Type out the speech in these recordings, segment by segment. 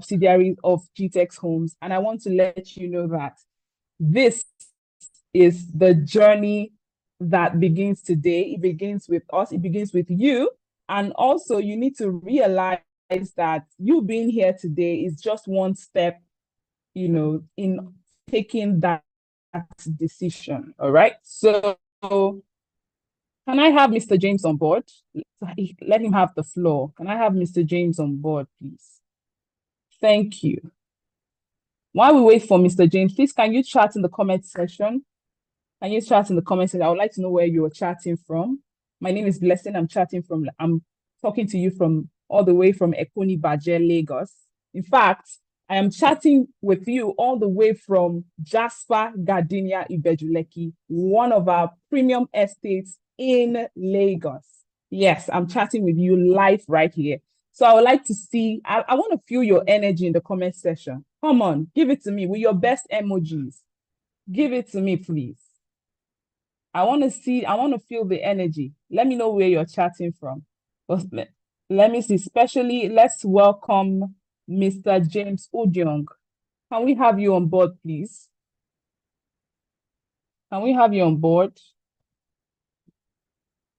subsidiary of Gtexthomes, and I want to let you know that this is the journey that begins today. It begins with us, it begins with you. And also, you need to realize that you being here today is just one step, in taking that decision. All right. So, can I have Mr. James on board? Let him have the floor. Can I have Mr. James on board, please? Thank you. While we wait for Mr. James, please, can you chat in the comment section? Can you chat in the comment section? I would like to know where you are chatting from. My name is Blessing. I'm talking to you from all the way from Ekoni Baje, Lagos. In fact, I am chatting with you all the way from Jasper Gardenia Ibejuleki, one of our premium estates in Lagos. Yes, I'm chatting with you live right here. So I would like to see, I want to feel your energy in the comment section. Come on, give it to me with your best emojis. Give it to me, please. I want to feel the energy. Let me know where you're chatting from. Let me see, especially, let's welcome Mr. James Udyong. Can we have you on board, please? Can we have you on board?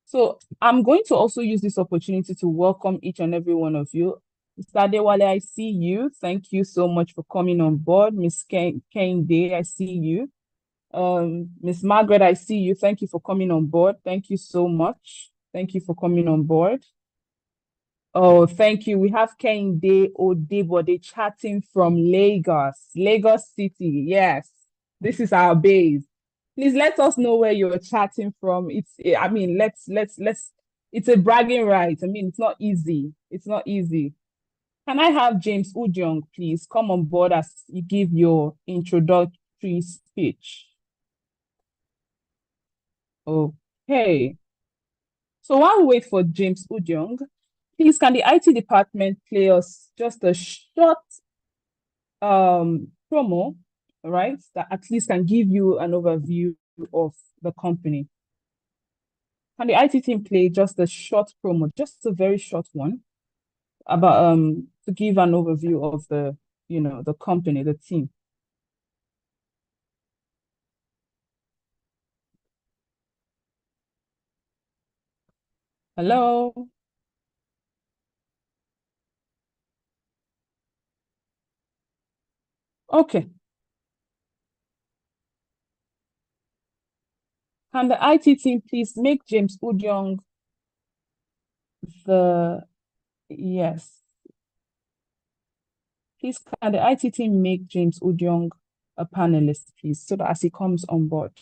So I'm going to also use this opportunity to welcome each and every one of you. Mr. Adewale, I see you. Thank you so much for coming on board. Miss Kende, I see you. Miss Margaret, I see you. Thank you for coming on board. Thank you so much. Thank you for coming on board. Oh, thank you. We have Kende Odebode chatting from Lagos City. Yes, this is our base. Please let us know where you're chatting from. It's a bragging right. I mean, it's not easy. It's not easy. Can I have James Udyong, please, come on board as you give your introductory speech? Okay. So while we wait for James Udyong, please, can the IT department play us just a short promo, right, that at least can give you an overview of the company? Can the IT team play just a short promo, just a very short one, about to give an overview of the the company, the team? Hello. Okay. Can the IT team please make James Udyong yes. Please, can the IT team make James Udyong a panelist, please, so that as he comes on board?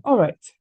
All right.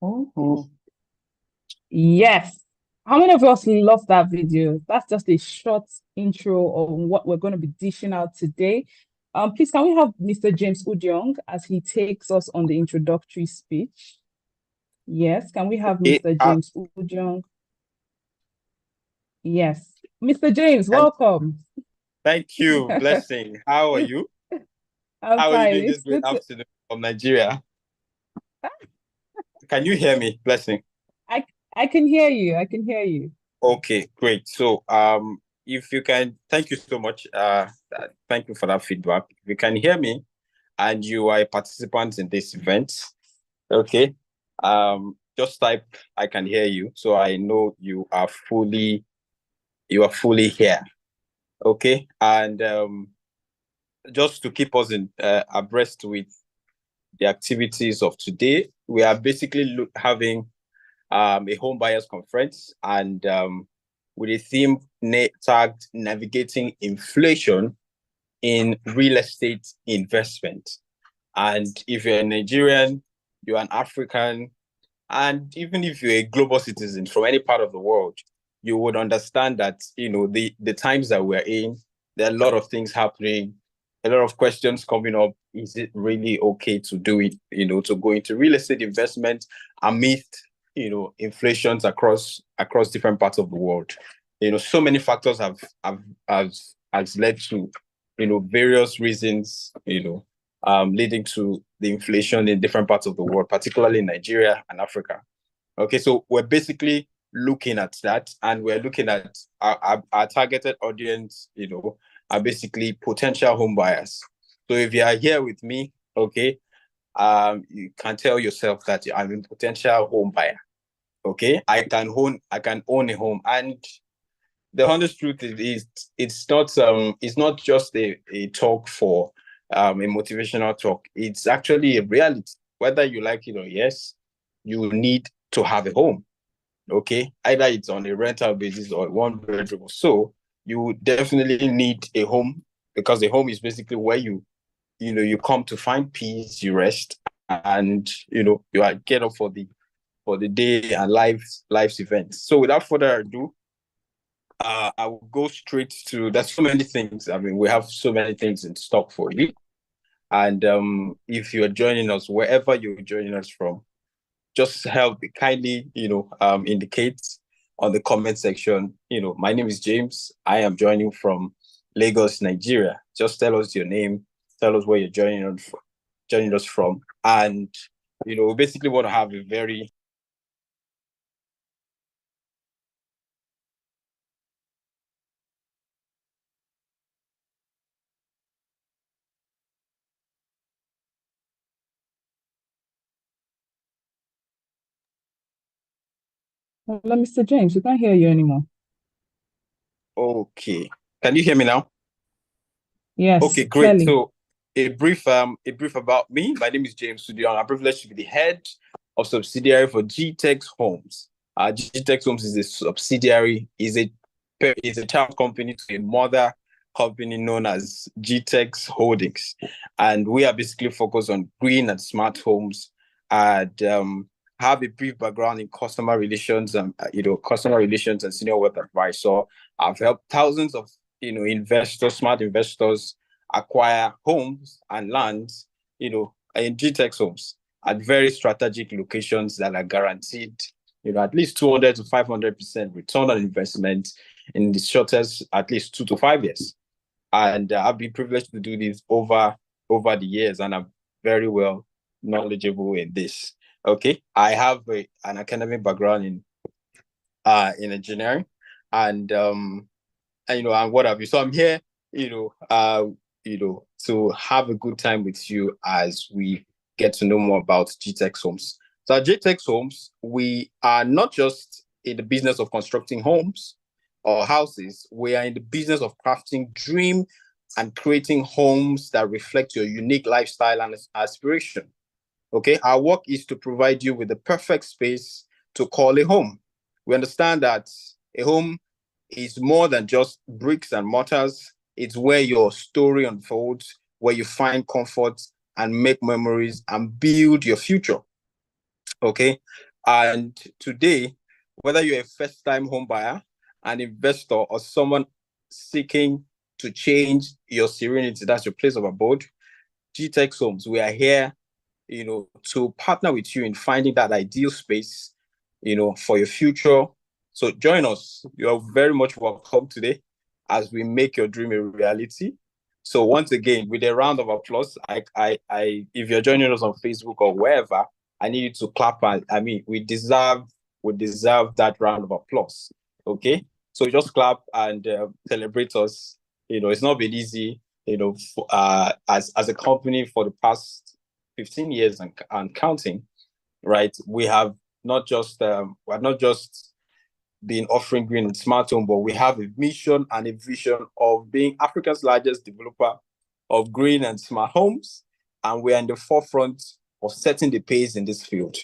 Oh, yes. How many of us love that video? That's just a short intro on what we're going to be dishing out today. Please, can we have Mr. James Udyong as he takes us on the introductory speech? Yes, can we have Mr. James Udyong? Yes. Mr. James, welcome. Thank you, Blessing. How are you? How are you doing this great afternoon from Nigeria? Can you hear me, Blessing? I can hear you. I can hear you. Okay, great. So if you can, thank you so much. Thank you for that feedback. If you can hear me and you are a participant in this event, okay, just type I can hear you, so I know you are fully here. Okay, and just to keep us in abreast with the activities of today. We are basically having a home buyers conference, and with a theme tagged navigating inflation in real estate investment. And if you're a Nigerian, you're an African, and even if you're a global citizen from any part of the world, you would understand that, the times that we're in, there are a lot of things happening, a lot of questions coming up. Is it really okay to do it, to go into real estate investment amidst, inflations across different parts of the world? So many factors has led to, various reasons, leading to the inflation in different parts of the world, particularly in Nigeria and Africa. Okay, so we're basically looking at that, and we're looking at our targeted audience, are basically potential home buyers. So if you are here with me, okay, you can tell yourself that I'm a potential home buyer. Okay, I can own a home, and the honest truth is it's not just a talk for a motivational talk. It's actually a reality. Whether you like it or yes, you need to have a home. Okay, either it's on a rental basis or one bedroom. So you definitely need a home, because a home is basically where you come to find peace, you rest, and you are get up for the day and life's events. So without further ado, I will go straight to. There's so many things. I mean, we have so many things in stock for you. And if you're joining us, wherever you're joining us from, just help kindly, indicate on the comment section. My name is James. I am joining from Lagos, Nigeria. Just tell us your name, tell us where you're joining us from, and we basically want to have a very Hello, Mr. James, we can't hear you anymore. okay. Can you hear me now? Yes, Okay, great. clearly. So a brief about me. My name is James Sudion. I'm privileged to be the head of subsidiary for Gtexthomes. Gtexthomes is a subsidiary, is a child company to a mother company known as Gtex Holdings, and we are basically focused on green and smart homes, and have a brief background in customer relations and senior wealth advisor. I've helped thousands of investors, smart investors, acquire homes and lands, in Gtexthomes at very strategic locations that are guaranteed, at least 200 to 500% return on investment in the shortest, at least 2 to 5 years. And I've been privileged to do this over the years, and I'm very well knowledgeable in this. Okay, I have an academic background in engineering, and and what have you. So I'm here, to have a good time with you as we get to know more about Gtexthomes. So at Gtexthomes, we are not just in the business of constructing homes or houses. We are in the business of crafting dream and creating homes that reflect your unique lifestyle and aspiration. Okay, our work is to provide you with the perfect space to call a home. We understand that a home is more than just bricks and mortars. It's where your story unfolds, where you find comfort and make memories and build your future. Okay. And today, whether you're a first time home buyer, an investor, or someone seeking to change your serenity, that's your place of abode, Gtexthomes, we are here, to partner with you in finding that ideal space, for your future. So join us. You're very much welcome today as we make your dream a reality. So once again, with a round of applause, if you're joining us on Facebook or wherever, I need you to clap. I mean, we deserve that round of applause. Okay, so just clap and celebrate us. It's not been easy. As a company for the past 15 years and counting, right? We're not just been offering green and smart home, but we have a mission and a vision of being Africa's largest developer of green and smart homes. And we're in the forefront of setting the pace in this field.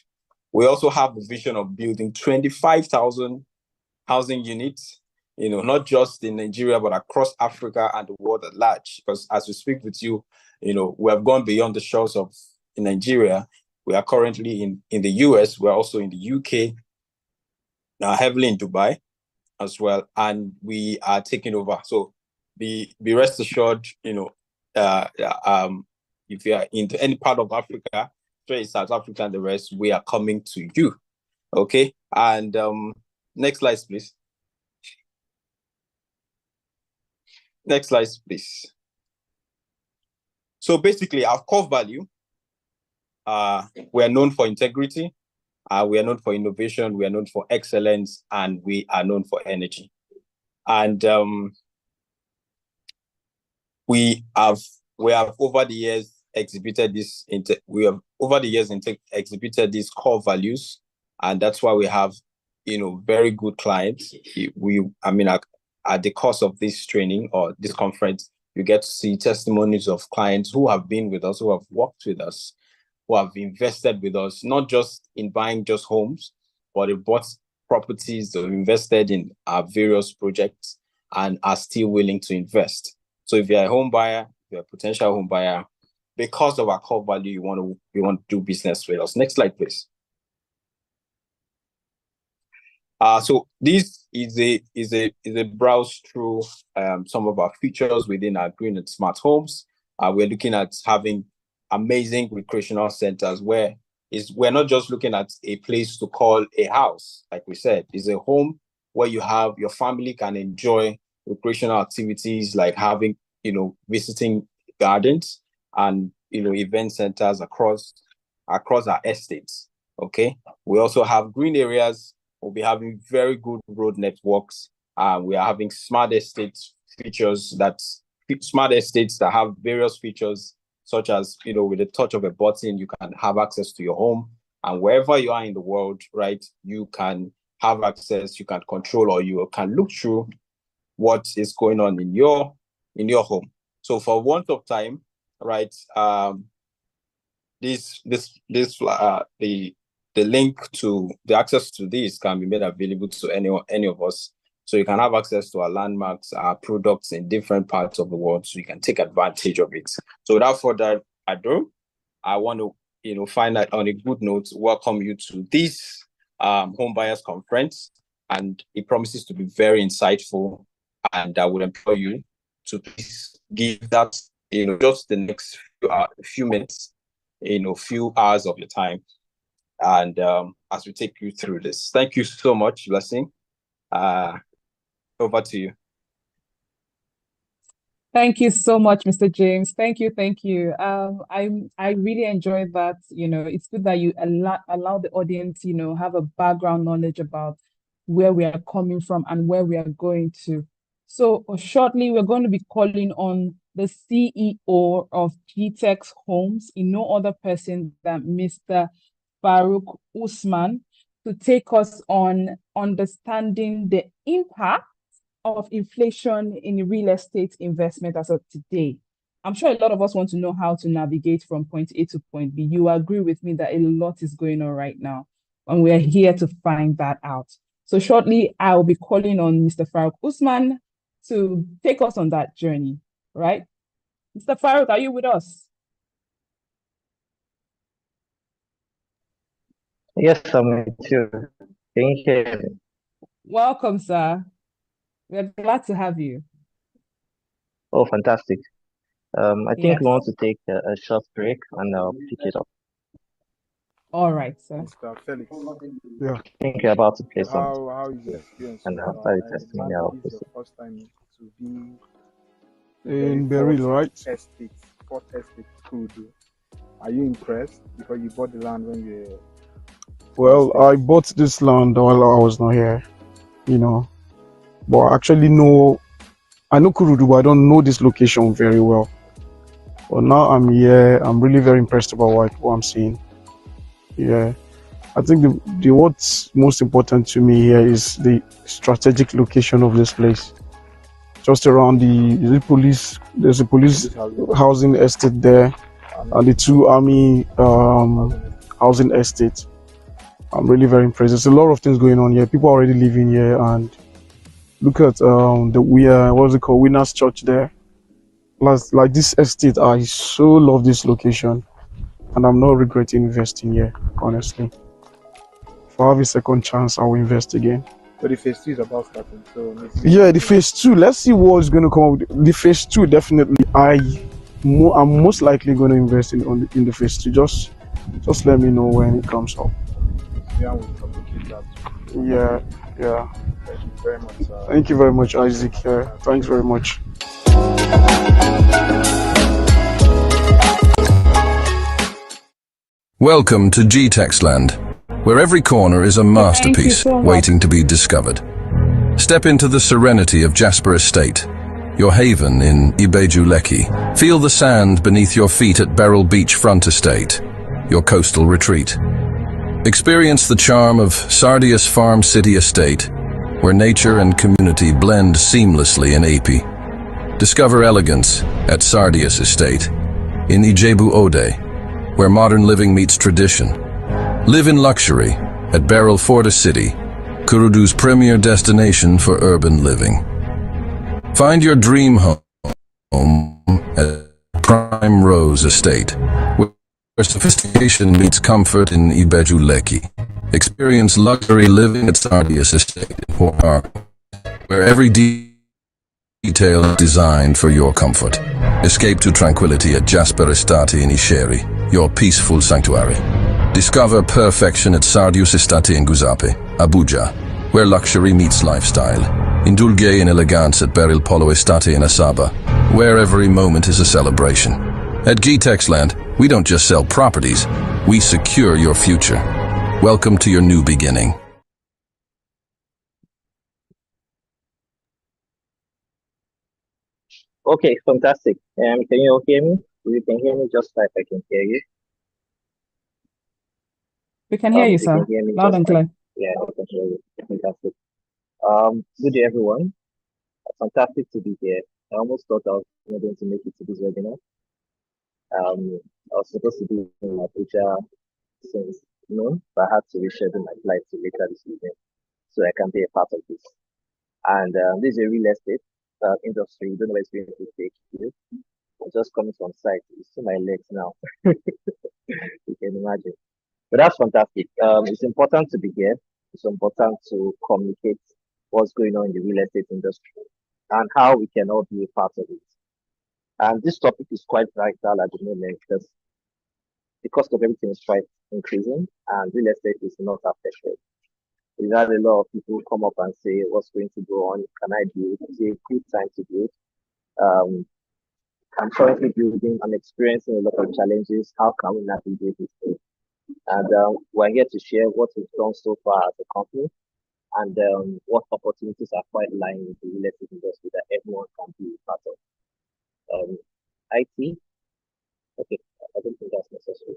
We also have the vision of building 25,000 housing units, not just in Nigeria, but across Africa and the world at large. Because as we speak with you, we have gone beyond the shores of Nigeria. We are currently in the US. We're also in the UK, heavily in Dubai as well. And we are taking over. So be rest assured, if you are into any part of Africa, South Africa and the rest, we are coming to you. Okay. And next slide, please. Next slide, please. So basically, our core value, we are known for integrity, we are known for innovation, we are known for excellence, and we are known for energy. And we have over the years exhibited exhibited these core values, and that's why we have very good clients. At the course of this training or this conference, you get to see testimonies of clients who have been with us, who have worked with us, who have invested with us, not just in buying just homes, but they bought properties, they've invested in our various projects and are still willing to invest. So if you're a home buyer, if you're a potential home buyer, because of our core value, you want to do business with us. Next slide, please. So this is a browse through some of our features within our green and smart homes. We're looking at having amazing recreational centers where we're not just looking at a place to call a house, like we said. It's a home where your family can enjoy recreational activities like having, visiting gardens and, event centers across our estates. Okay. We also have green areas. We'll be having very good road networks. We are having smart estates that have various features, such as, with the touch of a button, you can have access to your home. And wherever you are in the world, right, you can have access, you can control, or you can look through what is going on in your home. So for want of time, right, the link to the access to this can be made available to any of us. So you can have access to our landmarks, our products in different parts of the world, so you can take advantage of it. So without further ado, I want to, find out on a good note, welcome you to this Home Buyers Conference. And it promises to be very insightful. And I would implore you to please give that, just the next few minutes, few hours of your time. And as we take you through this, thank you so much, Blessing. Over to you. Thank you so much, Mr. James. Thank you. I really enjoyed that. It's good that you allow the audience, have a background knowledge about where we are coming from and where we are going to. So shortly, we're going to be calling on the CEO of Gtexthomes, no other person than Mr. Farouk Usman, to take us on understanding the impact of inflation in real estate investment as of today. I'm sure a lot of us want to know how to navigate from point A to point B. You agree with me that a lot is going on right now, and we're here to find that out. So shortly, I will be calling on Mr. Farouk Usman to take us on that journey, right? Mr. Farouk, are you with us? Yes, I'm with you. Can you hear me? Welcome, sir. We're glad to have you. Oh, fantastic. I think Yes. we want to take a short break and I'll pick it up. All right, sir. Mr. Felix, Yeah. I think you're about to play something. how is your experience? And so after far? the I testimony, understand I'll this is proceed. your first time to be In Beryl, right? Port Estate, Kudu. Are you impressed because you bought the land when you Well, I bought this land while I was not here, but I actually I know Kurudu, but I don't know this location very well. But now I'm here, I'm really very impressed about what I'm seeing. Yeah, I think the what's most important to me here is the strategic location of this place. Just around there's a police housing estate there. and the two army housing estates. I'm really very impressed. There's a lot of things going on here. People are already living here, and look at what's it called, Winners Church there. Like this estate, I so love this location, and I'm not regretting investing here. Honestly, if I have a second chance, I will invest again. So the phase 2 is about starting. So Yeah, the phase 2. Let's see what's going to come up. The phase 2, definitely. I'm most likely going to invest in the phase 2. Just let me know when it comes up. Yeah, we'll communicate that. Yeah. Thank you very much. Thank you very much, Isaac. Thanks very much. Welcome to Gtextland, where every corner is a masterpiece waiting to be discovered. Step into the serenity of Jasper Estate, your haven in Ibeju Lekki. Feel the sand beneath your feet at Beryl Beachfront Estate, your coastal retreat. Experience the charm of Sardius Farm City Estate, where nature and community blend seamlessly in AP. Discover elegance at Sardius Estate, in Ijebu Ode, where modern living meets tradition. Live in luxury at Beryl Forta City, Kurudu's premier destination for urban living. Find your dream home at Prime Rose Estate, where sophistication meets comfort in Ibeju Lekki. Experience luxury living at Sardius Estate in Port Harcourt, where every detail is designed for your comfort. Escape to tranquility at Jasper Estate in Isheri, your peaceful sanctuary. Discover perfection at Sardius Estate in Guzape, Abuja, where luxury meets lifestyle. Indulge in elegance at Beryl Polo Estate in Asaba, where every moment is a celebration. At Gtextland, we don't just sell properties, we secure your future. Welcome to your new beginning. Okay, fantastic. Can you all hear me? If you can hear me, just type I can hear you. We can hear you, If you sir. can hear me, Loud just and type. clear. Yeah, I can hear you. Fantastic. Good day, everyone. Fantastic to be here. I almost thought I was not going to make it to this webinar. I was supposed to be in Abuja since noon, but I had to reschedule my flight to later this evening so I can be a part of this. And this is a real estate industry. You don't know where it's going to take you. I'm just coming from site. You see my legs now. You can imagine. But that's fantastic. It's important to be here. It's important to communicate what's going on in the real estate industry and how we can all be a part of it. And this topic is quite vital at the moment because the cost of everything is quite increasing and real estate is not affected. We've had a lot of people come up and say, what's going to go on? Can I do it? It's a good time to do it. I'm currently building, I'm experiencing a lot of challenges. How can we navigate it? And we're here to share what we've done so far as a company and what opportunities are quite lying in the real estate industry that everyone can be a part of. IT, okay, I don't think that's necessary.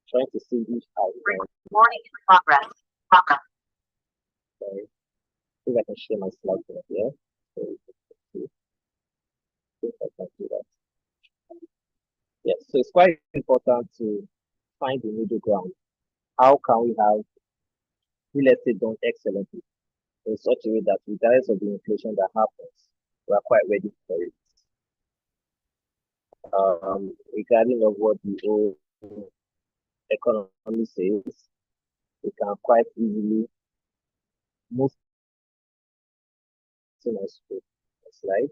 Trying to see which Morning in progress. Sorry. I think I can share my slides over here. So I think I can do that. Yes, so it's quite important to find the middle ground. How can we have real estate done excellently in such a way that regardless of the inflation that happens, we are quite ready for it. Regarding of what the whole economy says, we can quite easily move to next slide.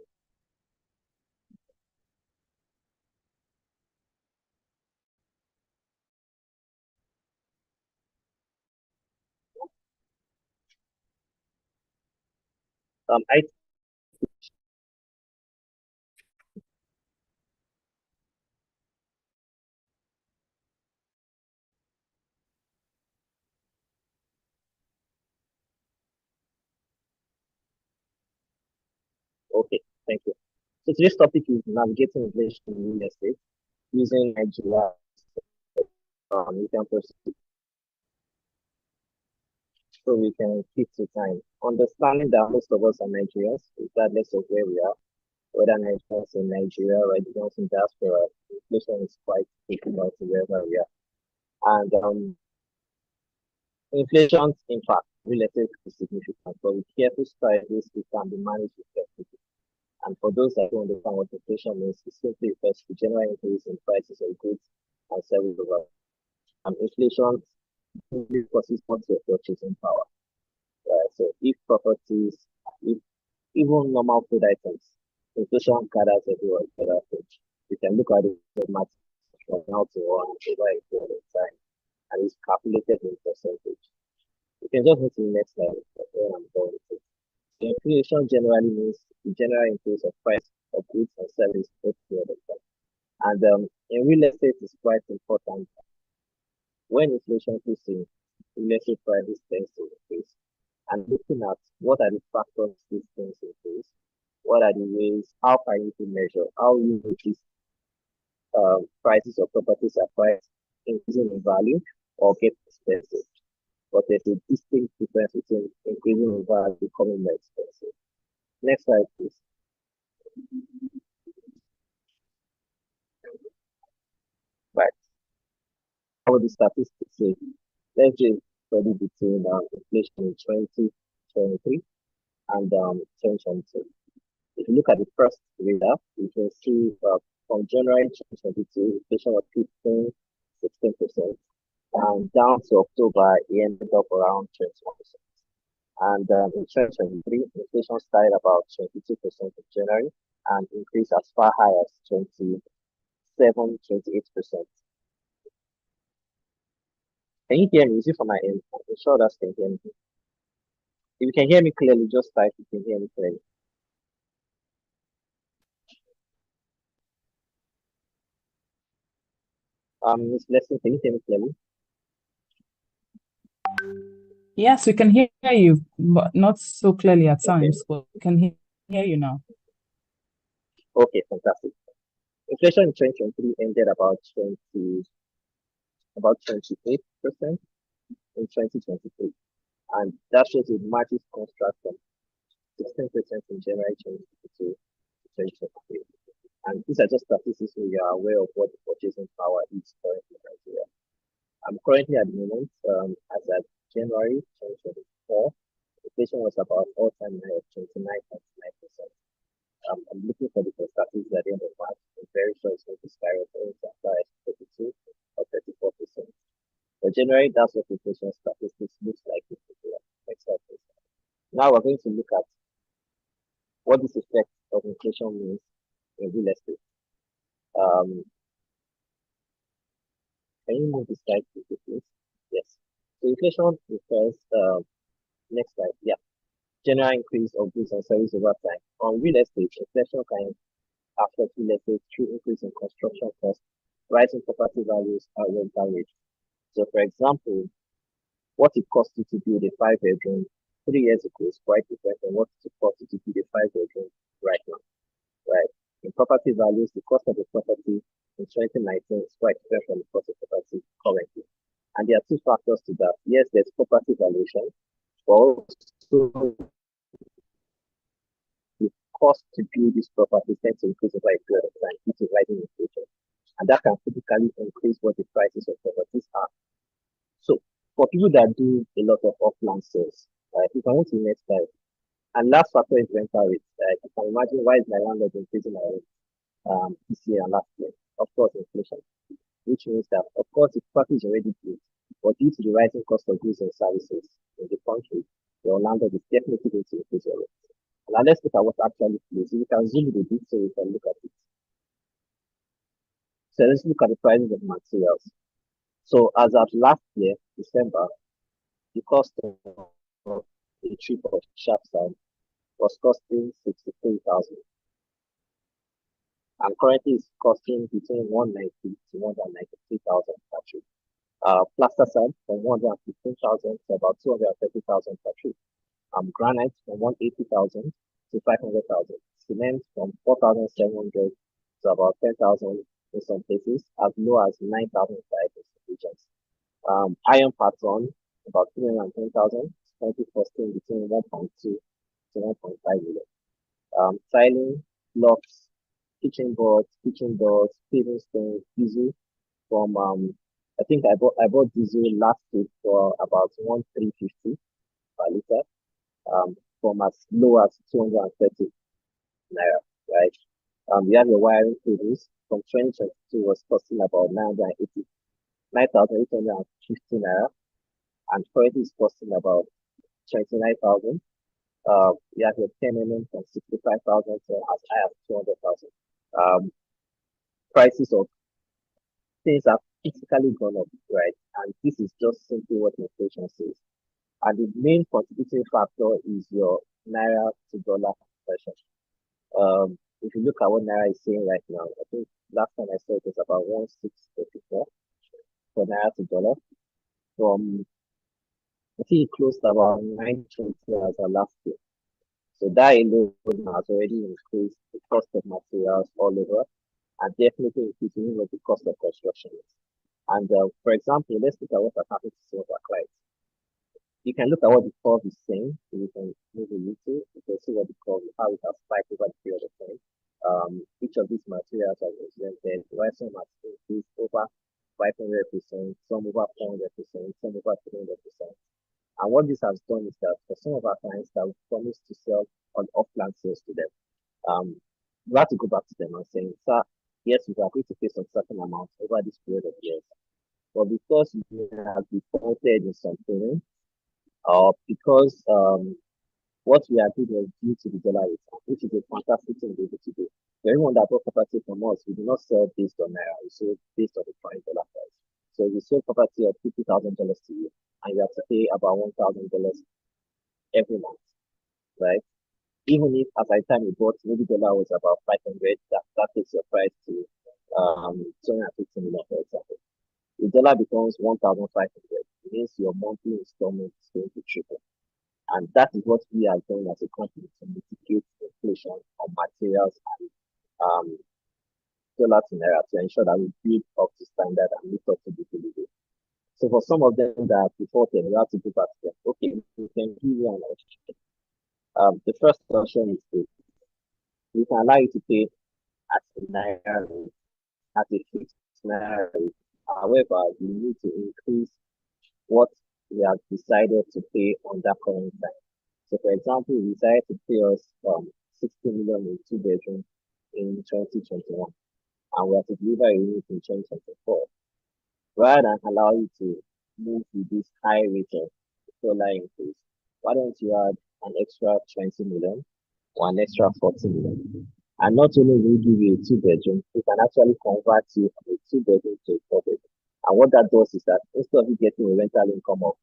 I Okay, thank you. So today's topic is navigating inflation in real estate using Nigeria. You can proceed so we can keep to time. Understanding that most of us are Nigerians, regardless of where we are, whether Nigerians in Nigeria or Nigerians in diaspora, inflation is quite critical to wherever we are. And inflation, in fact, related to significant, but with careful strategies, it can be managed effectively. And for those that don't understand what inflation means, it simply refers to general increase in prices of goods and services over. Inflation simply causes much of purchasing power. So if properties, if even normal food items, inflation gathers everywhere together. You can look at it as math from now to one over a period of time, and it's calculated in percentage. You can just go to the next slide where I'm going with it. Inflation generally means the general increase of price of goods and services over a period of time. And in real estate, it's quite important. When inflation kicks in, real estate prices tend to increase. And looking at what are the factors these things increase, what are the ways, how can you measure, how you notice prices of properties are priced increasing in value or get expensive. But there's a distinct difference between increasing in value and becoming more expensive. Next slide, please. Right. How the statistics say? Let's just study between inflation in 2023 and 2022. If you look at the first reader, you can see from January 2022, inflation was 16%, and down to October, it ended up around 21%. And in 2023, inflation started about 22% in January and increased as far high as 27, 28%. Can you hear me? Is it from my end? I'm sure that can hear me. If you can hear me clearly, just type if you can hear me clearly. Miss Blessing, can you hear me clearly? Yes, we can hear you, but not so clearly at times. But we can hear you now. Okay, fantastic. Inflation in 2023 ended about 28% in 2023, and that shows a massive contrast from 16% in January 2022 to 2023. And these are just statistics so you are aware of what the purchasing power is currently in Nigeria. Currently at the moment, as at January 2024, inflation was about all-time high of 29.9%. I'm looking for the statistics at the end of March. I'm very sure it's going to skyrocket as far as 32 or 34%. For January, that's what inflation statistics looks like in particular. Next slide, please. Now we're going to look at what this effect of inflation means in real estate. Can you move the slide please? Yes. So inflation refers, next slide, yeah. General increase of goods and services over time. On real estate, inflation can affect real estate through increase in construction costs, rising property values, and rental rates. So for example, what it costs you to build a 5-bedroom 3 years ago is quite different than what it costs you to build a 5-bedroom right now. Right. In property values, the cost of the property in 2019 is quite different from the cost of property currently. And there are two factors to that. Yes, there's property valuation, but also the cost to build this property tends to increase over a period of time due to rising inflation. And that can typically increase what the prices of properties are. So for people that do a lot of off-land sales, if you can go to the next slide. And last factor is rental rates. You can imagine why is my landlord increasing my rent this year and last year? Of course, inflation, which means that, of course, the property is already built, but due to the rising cost of goods and services in the country, your landlord is definitely going to increase your rent. Now let's look at what actually plays. You can zoom the bit so you can look at it. So let's look at the prices of materials. So as of last year, December, the cost of a trip of sharp sand was costing 63,000. And currently it's costing between 190 to 193,000 per trip. Plaster sand from 115,000 to about 230,000 per trip. Granite from 180,000 to 500,000. Cement from 4,700 to about 10,000 in some places, as low as 9,000 in some regions. Iron per ton, about 310,000, currently costing between 1.2 to 1.5 million. Tiling, blocks, kitchen boards, kitchen doors, paving stones, diesel from I bought diesel last week for about 1,350 per liter, from as low as 230 naira, right? You have your wiring cables from 2022 was costing about 9,850 naira, and currently is costing about 29,000. You have your 10 from 65,000 to as high as 200,000. Um, Prices of things have physically gone up, right? And this is just simply what inflation says. And the main contributing factor is your naira to dollar conversion. If you look at what naira is saying right now, I think last time I saw it was about 1,684 for naira to dollar. From I think it closed about 920 as our last year. So that alone has already increased the cost of materials all over, and definitely increasing what the cost of construction is. And for example, let's look at what has happened to some of our clients. You can look at what the curve is saying. So you can move a little. You can see what the curve, how it has spiked over the period of time. Each of these materials are represented, while some have increased over 500%, some over 400%, some over 300%. And what this has done is that for some of our clients that we promised to sell on off-plan sales to them, we have to go back to them and saying, sir, yes, we are going to pay some certain amount over this period of years. But because you have defaulted in some payments, or because what we are doing is due to the dollar rate, which is a fantastic thing to be able to do. For everyone that bought property from us, we do not sell based on naira, we sell based on the current dollar price. So we sold property of $50,000 to you, and you have to pay about $1,000 every month, right? Even if at the time you bought, maybe dollar was about 500, that takes your price to 250 million, for example. The dollar becomes 1,500. It means your monthly installment is going to triple. And that is what we are doing as a company to mitigate inflation on materials and um, dollar to naira to ensure that we build up to standard and meet up to the delivery. So for some of them that have defaulted, we have to go back to them. Okay, we can give you an option. The first option is this. We can allow you to pay at a naira rate, at a fixed naira rate. However, you need to increase what we have decided to pay on that current time. So, for example, we decided to pay us 60 million in two bedroom in 2021, and we have to deliver a unit in 2024. Rather than allow you to move with this high rate of dollar increase, why don't you add an extra 20 million or an extra 40 million? And not only will we give you a two bedroom, we can actually convert you from a two bedroom to a four bedroom. And what that does is that instead of you getting a rental income of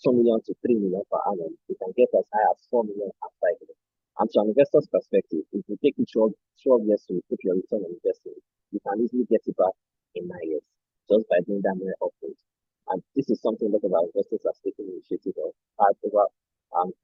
2 million to 3 million per annum, you can get as high as 4 million and 5 million. And from an investor's perspective, if you take it 12 years to put your return on investment, you can easily get it back in 9 years just by doing that many upgrades. And this is something that our investors are taking initiative of. Over 80%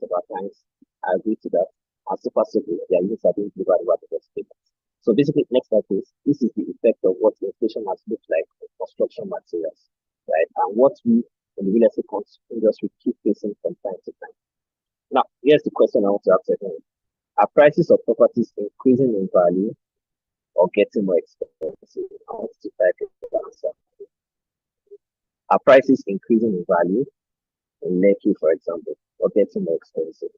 of our clients agree to that. And so their units are being delivered over the best payments. So basically, next slide, please. This is the effect of what inflation has looked like on construction materials, right? And what we in the real estate industry keep facing from time to time. Now, here's the question I want to ask everyone. Are prices of properties increasing in value or getting more expensive? I want to type the answer. Are prices increasing in value in Lekki, for example, or getting more expensive?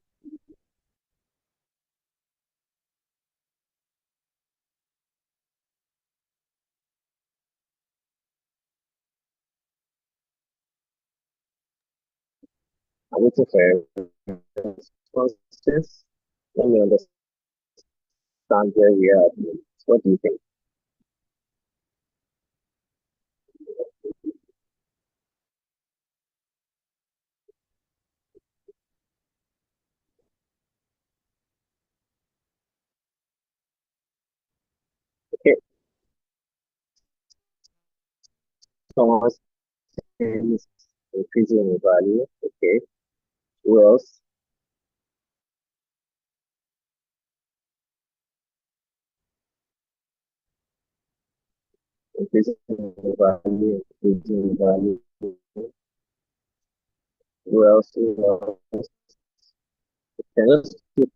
I'm waiting for responses. Let me understand where we are. What do you think? Okay, someone says increasing in value. Okay, who else? Increasing in value, increasing in value. Who else? Who else? Can just click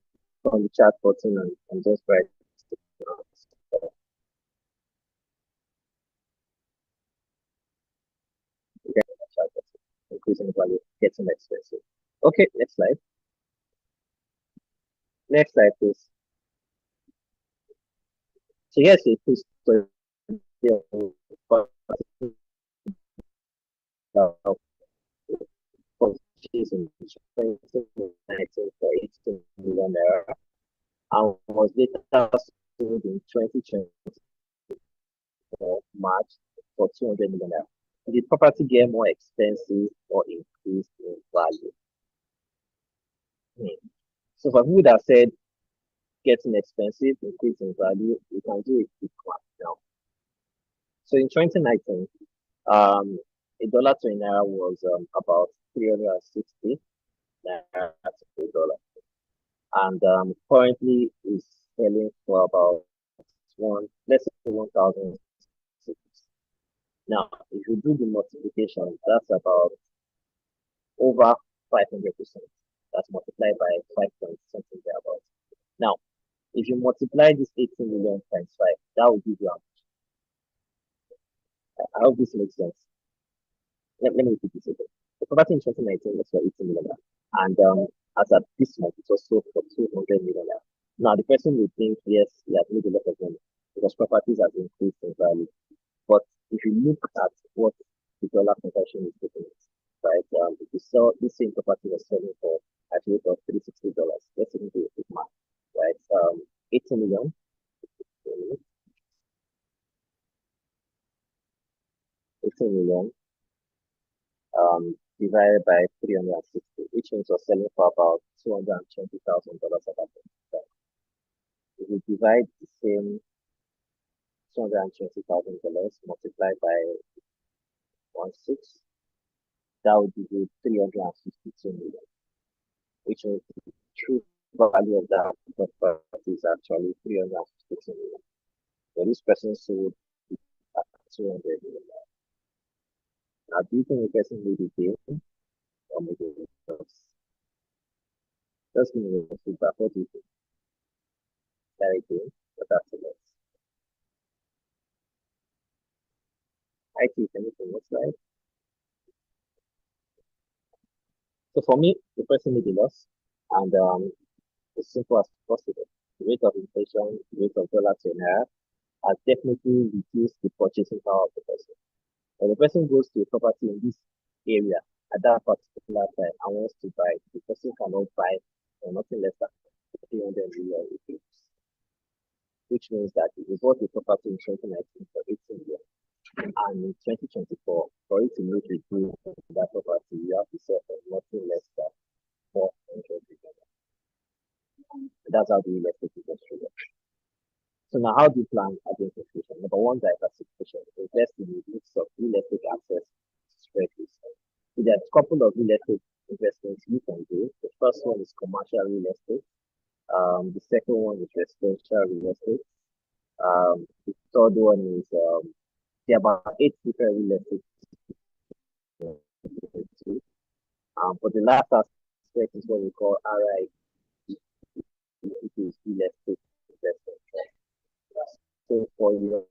on the chat button and just write Increasing value, getting expensive. Okay, next slide. Next slide, please. So yes, it is purchase in 2019 for 18 million naira and was later sold in 2020 March for 200 million naira. Did the property get more expensive or increased in value? So for people that said getting expensive, increase in value, we can do a quick one now. So in 2019, a dollar to a naira was about 360 naira to a dollar, and currently is selling for about let's say 1,000. Now, if you do the multiplication, that's about over 500%. That's multiplied by 5 point something thereabouts. Now, if you multiply this 18 million times 5, that will give you I hope this makes sense. Let me repeat this again. The property in 2019 was for 18 million, and as at this month, it was sold for 200 million. Now, the person will think, yes, he has made a lot of money because properties have increased in value. But if you look at what the dollar conversion is taking, right? If you sell this same property was selling for at rate of $360, let's even do a quick math, right? 80 million. 80 million divided by 360, which means you're selling for about $220,000 at that point. If you divide the same $220,000 multiplied by 1/6, that would give you 362 million, which means the true value of that property is actually 362 million. So this person sold at 200 million. Now, do you think the person made a deal or made a loss? Just give me a feedback. What do you think? Very good, but that's a loss. I think anything looks like. So for me, the person made a loss, and as simple as possible. The rate of inflation, the rate of dollar to naira has definitely reduced the purchasing power of the person. When the person goes to a property in this area at that particular time and wants to buy, the person cannot buy for nothing less than 300 million rupees, which means that if you bought the property in 2019 for 18 million, and in 2024, for it to make a deal that property, you have to sell for nothing less than 400 million. That's how the real estate industry works. So now, how do you plan against inflation? Number one, diversification. Invest in a mix of real estate assets, spread risk. So there are a couple of real estate investments you can do. The first one is commercial real estate. The second one is residential real estate. The third one is there are about 8 different real estate. But the last aspect is what we call RI, which is real estate investment. So for your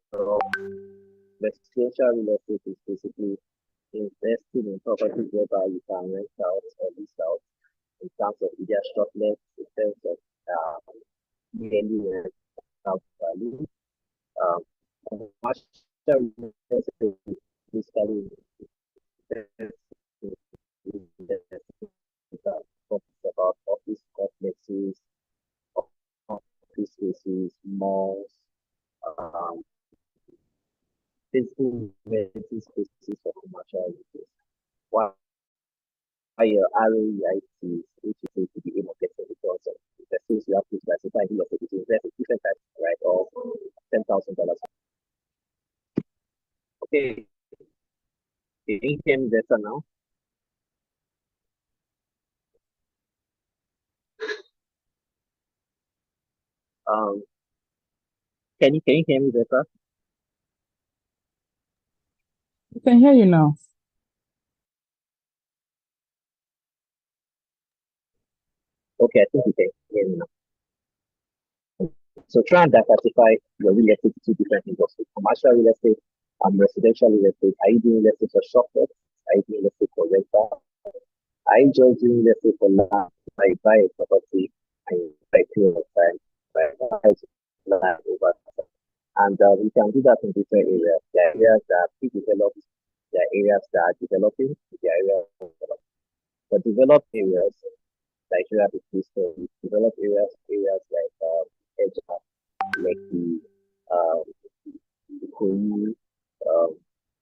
residential real estate is basically investing in properties whereby you can rent out or lease out in terms of either short length, in terms of yearly rent out value. Commercial real estate is basically about office complexes, office spaces, malls, physical renting spaces for commercial uses. While your ROEIT, which is going to be able to get the returns of investors, you have to classify real estate to invest in different types, right, of $10,000. Okay, can you hear me better now? Um, can you hear me better? I can hear you now. Okay, I think you can hear me now. So try and diversify your real estate to different industries: commercial real estate, residential real estate. Are you doing real estate for shop? Are you doing real estate for rental? Are you just doing real estate for land? Like buy a property and you buy a period of time, buy land over time. And we can do that in different areas. There are areas that are pre-developed, there are areas that are developing, there are areas that are developed. For developed areas, Nigeria is peaceful. Developed areas like Edge, like the Kogi,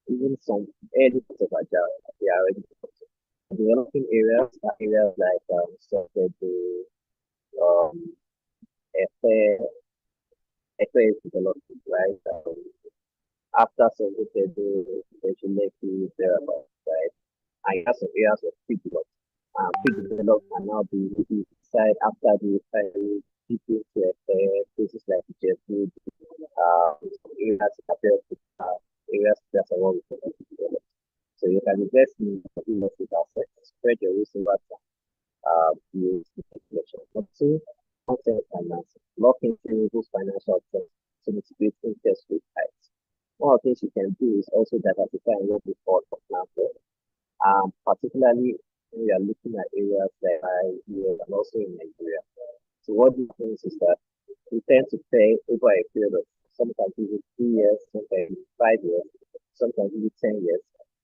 even some areas of Ajah, they are already developed. Developing areas are areas like Sokoto, um, Efe, Efe is developing, right? After Sokoto, Ejuleki, thereabouts, right? And you have some areas of pre-developed. Pre-developed can now be decided after the final people to places like Jeju, areas areas that are what we call developed. So you can invest in real estate assets, spread your risk over time, use speculation. Number two, long-term financing. Lock into those financial terms to mitigate interest rate hikes. One of the things you can do is also diversify what we call plan for, particularly when we are looking at areas like here and also in Nigeria. So what this means is that we tend to pay over a period of sometimes even 3 years, sometimes 5 years, sometimes even 10 years.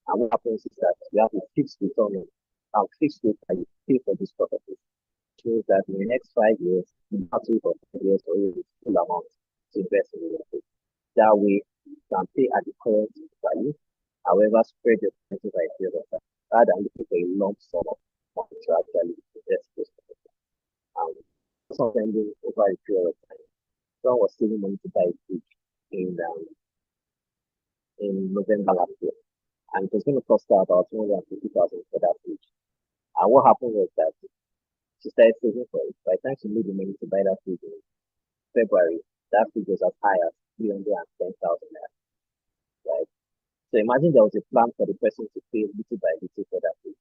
And what happens is that we have a fixed return and fixed rate that you pay for this property. Which means that in the next 5 years, you have to pay for 5 years or even full amount to invest in real estate. That way, you can pay at the current value, however, spread your expenses by a period of time, rather than looking for a lump sum of money to actually invest this property. Spending over a period of time. Someone was saving money to buy a fridge in November last year, and it was going to cost her about 250,000 for that fridge. And what happened was that she started saving for it. By the time she made the money to buy that fridge in February, that fridge was as high as 310,000 naira. Right? So imagine there was a plan for the person to pay little by little for that fridge.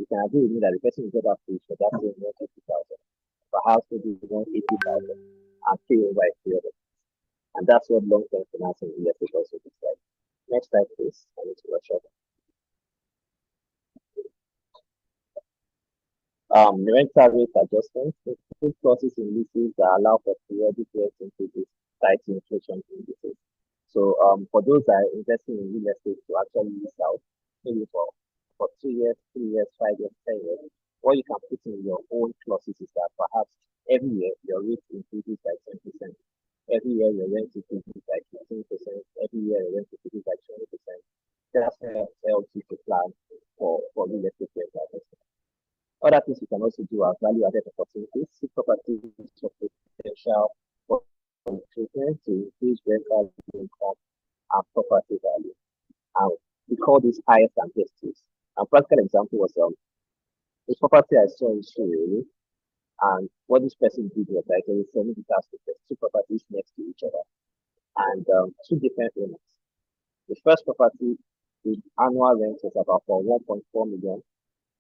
You can agree with me that the person who got that fridge for that same 150,000, perhaps maybe 180,000, and pay over a period of time. And that's what long-term financing in real estate also looks like. Next slide, please. I need to rush up. The rental rate adjustments include clauses in leases that allow for periodic rate increases tied to inflation indices. So for those that are investing in real estate to actually lease out, maybe for 2 years, 3 years, 5 years, 10 years, what you can put in your own clauses is that perhaps every year your rate increases by 10%. Every year your rent increases by 15%. Every year your rent increases by 20%. That's helps you to plan for real estate rental. Other things you can also do are value-added opportunities, seek properties for potential for improvement to increase rental income and property value. And we call this highest and best use. A practical example was this property I saw in Surrey, and what this person did was like a 70 detached two properties next to each other, and two different owners. The first property, the annual rent was about for 1.4 million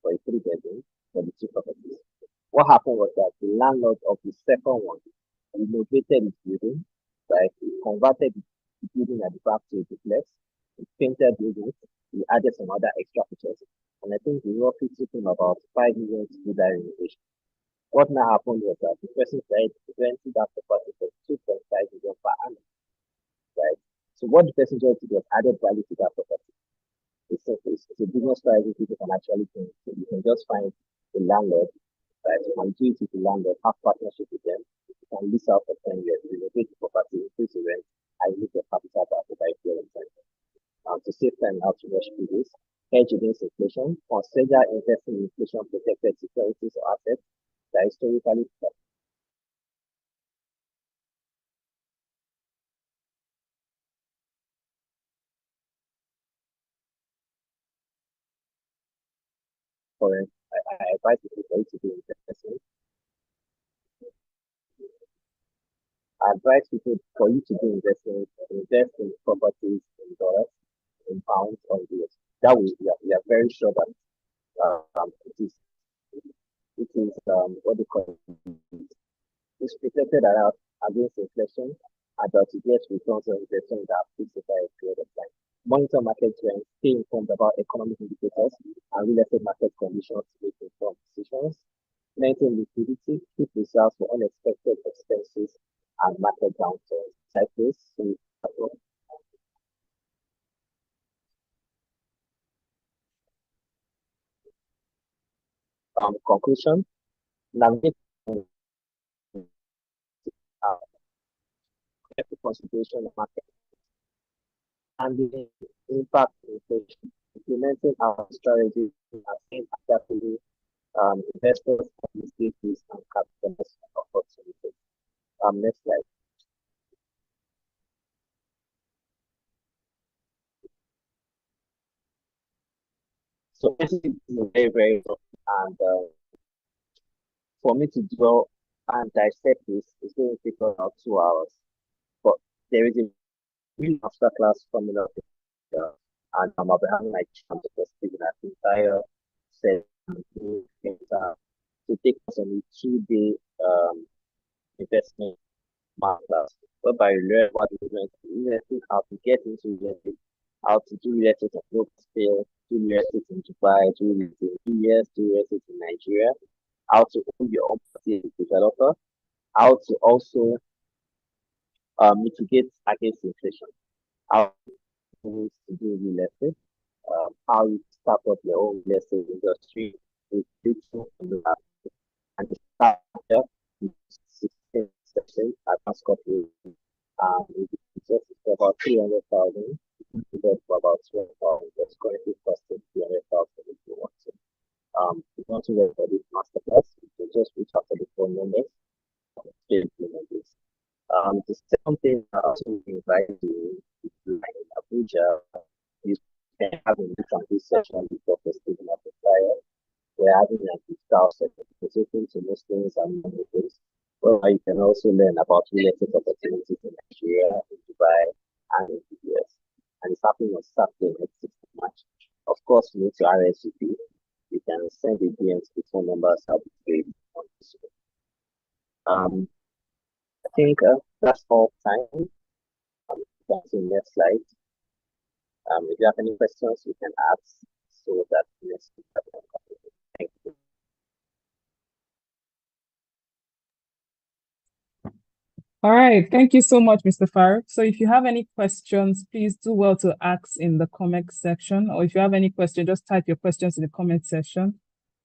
for a 3 bedroom for the two properties. What happened was that the landlord of the second one renovated his building, like he converted the building at the back to a duplex, he painted buildings, he added some other extra features, and I think he roughly took him about 5 million to do that renovation. What now happened was that the person started renting that property for 2.5 million per annum, right? So what the person just did was added value to that property. It's a business strategy people can actually do. So you can just find the landlord, right? You can do it with the landlord, have partnership with them. You can lease out for 10 years, renovate the property, increase the rent, and use your capital back by a period of time. To save time out to rush through this, hedge against inflation, consider investing in inflation protected securities or assets that historically foreign. I advise people for you to do investing. I advise people for you to do investing, invest in properties in dollars, in pounds, or euros. That way, we are very sure that it is what they call it. It's protected around against inflation and that to get returns on investment that fixed over a period of time. Monitor market trends, stay informed about economic indicators and real estate market conditions to make informed decisions. Maintain liquidity, keep reserves for unexpected expenses and market downturns. Cycles. Conclusion, navigate careful consideration of market and the impact of inflation, implementing our strategies and seeing adaptability investors opportunities and capitalize on opportunities. Next slide. So basically, this is very, very rough. And for me to draw and dissect this, it's going to take about 2 hours. But there is a real masterclass coming up, and I'll be having my chance to speak in that entire session to take us on a 2 day investment masterclass, whereby you learn what you learn, how to get into real estate, how to do real estate on global scale, do real estate in Dubai, do real estate in the US, do real estate in Nigeria, how to own your own property as a developer, how to also mitigate against inflation, how to do real estate, how you start up your own real estate industry with little and the start there with 16 sessions at Mascot. It's just for about 300,000. For about 12,000. It's currently costing 300,000 if you want to. If you want to work for this masterclass, you can just reach out to the phone numbers. The second thing I also invite you to in Abuja is can have a look at this session before proceeding at the flyer. We're having a discount session specific to Muslims and non-Muslims, where you can also learn about real estate opportunities in Nigeria, in Dubai, and in the US. And it's happening on Saturday, next 6th of March. Of course, you need to RSVP. You can send the DMs to phone numbers I'll be paid on this one. I think that's all time. That's the next slide. If you have any questions, you can ask so that next week I can continue. Thank you. All right, thank you so much, Mr. Farouk. So if you have any questions, please do well to ask in the comment section, or if you have any question, just type your questions in the comment section.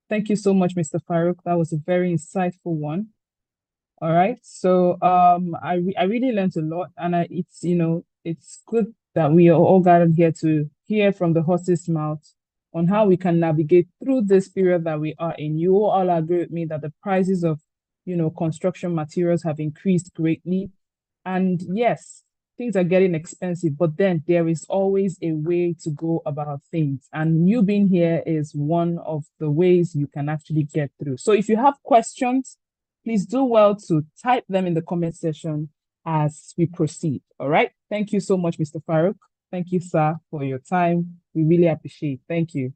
Thank you so much, Mr. Farouk. That was a very insightful one. All right, so I really learned a lot, and it's good that we are all gathered here to hear from the horse's mouth on how we can navigate through this period that we are in. You all agree with me that the prices of construction materials have increased greatly. And yes, things are getting expensive, but then there is always a way to go about things. And you being here is one of the ways you can actually get through. So if you have questions, please do well to type them in the comment section as we proceed. All right. Thank you so much, Mr. Farouk. Thank you, sir, for your time. We really appreciate it. Thank you.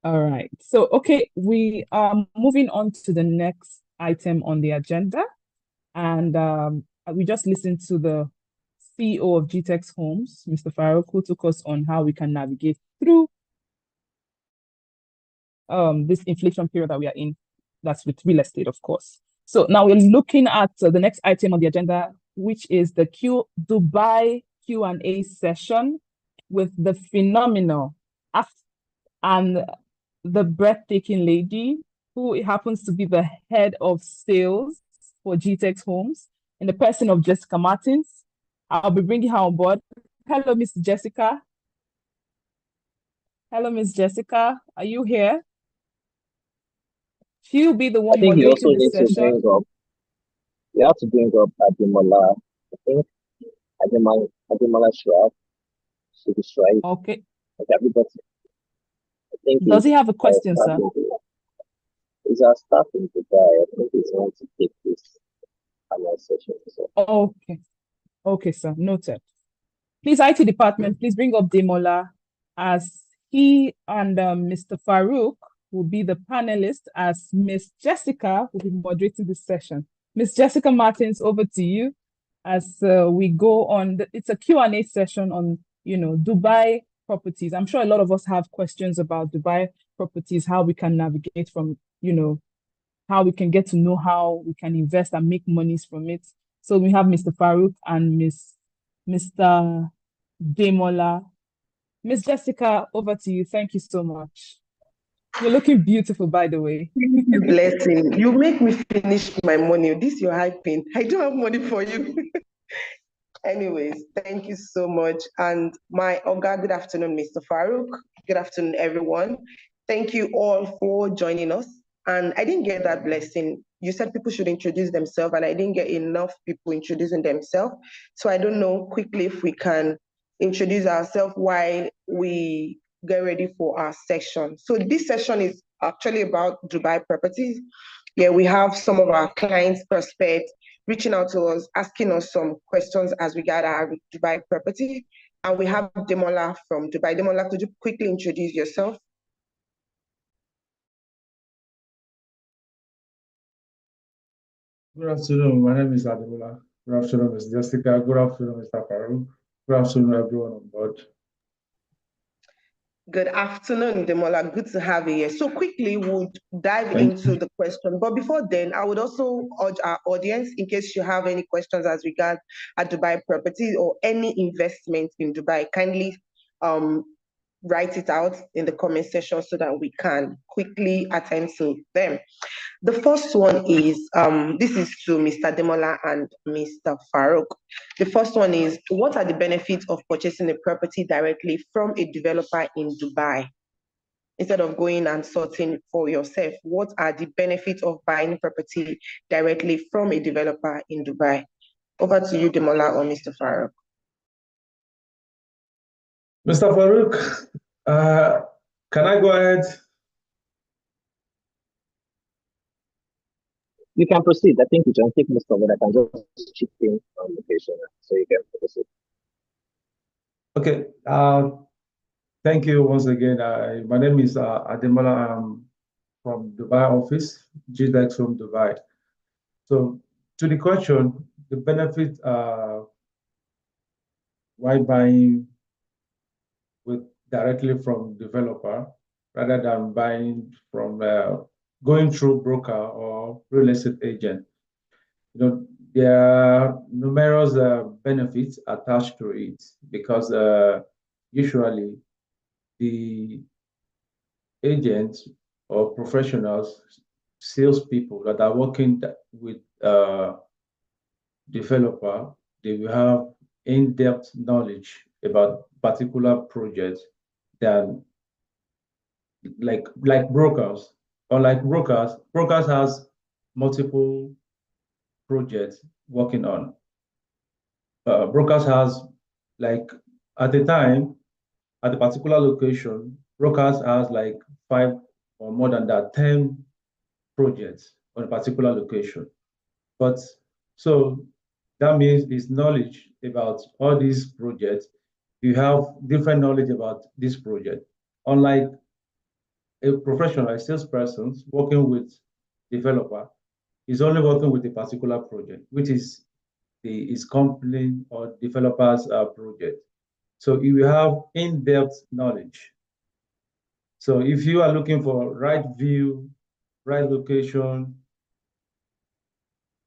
All right. So, okay, we are moving on to the next item on the agenda. And we just listened to the CEO of Gtexthomes, Mr. Farouk, who took us on how we can navigate through this inflation period that we are in. That's with real estate, of course. So now we're looking at the next item on the agenda, which is the Dubai Q&A session with the phenomenal and the breathtaking lady who happens to be the head of sales for Gtexthomes in the person of Jessica Martins. I'll be bringing her on board. Hello, Miss Jessica. Hello, Miss Jessica. Are you here? She'll be the one moderating this session. We have to bring up Ademola. I think Ademola Shrab should be right. Okay. Everybody. Does he have a question, sir? He's our staff in Dubai. I think he's going to take this session. So. Okay. Okay, sir. Noted. Please, IT department, please bring up Demola as he and Mr. Farouk will be the panelist, as Miss Jessica will be moderating this session. Miss Jessica Martins, over to you as we go on. It's a Q&A session on, Dubai properties. I'm sure a lot of us have questions about Dubai properties, how we can navigate from, how we can get to know how we can invest and make monies from it. So we have Mr. Farouk and Mr. Demola. Miss Jessica, over to you. Thank you so much. You're looking beautiful, by the way. Blessing. You make me finish my money. This you're hyping. I don't have money for you. Anyways, thank you so much. And my Oga, good afternoon, Mr. Farouk. Good afternoon, everyone. Thank you all for joining us. And I didn't get that blessing. You said people should introduce themselves, and I didn't get enough people introducing themselves. So I don't know quickly if we can introduce ourselves while we get ready for our session. So this session is actually about Dubai properties. Yeah, we have some of our clients' prospects reaching out to us, asking us some questions as regard our Dubai property. And we have Demola from Dubai. Demola, could you quickly introduce yourself? Good afternoon. My name is Ademola. Good afternoon, Ms. Jessica. Good afternoon, Mr. Farouk. Good afternoon, everyone on board. Good afternoon, Demola. Good to have you here. So quickly, we'll dive into the question. But before then, I would also urge our audience, in case you have any questions as regards a Dubai property or any investment in Dubai, kindly write it out in the comment section so that we can quickly attend to them. The first one is, this is to Mr. Demola and Mr. Farouk. The first one is, what are the benefits of purchasing a property directly from a developer in Dubai? Instead of going and sorting for yourself, what are the benefits of buying property directly from a developer in Dubai? Over to you, Demola or Mr. Farouk. Mr. Farouk, can I go ahead? You can proceed. I think you can take most of it. I can just chip in on location, so you can proceed. Okay. Thank you once again. My name is Ademola. I'm from Dubai office, Gtexthomes Dubai. So to the question, the benefit why buying directly from developer rather than buying from going through broker or real estate agent. There are numerous benefits attached to it because usually the agents or professionals, salespeople that are working with developer, they will have in-depth knowledge about particular projects than like brokers. Unlike brokers has multiple projects working on. Brokers has like at the time, at a particular location, brokers has like 5 or more than that, 10 projects on a particular location. But so that means it's knowledge about all these projects. You have different knowledge about this project. Unlike a professional, a salesperson working with developer, is only working with a particular project, which is his company or developer's project. So you will have in-depth knowledge. So if you are looking for right view, right location,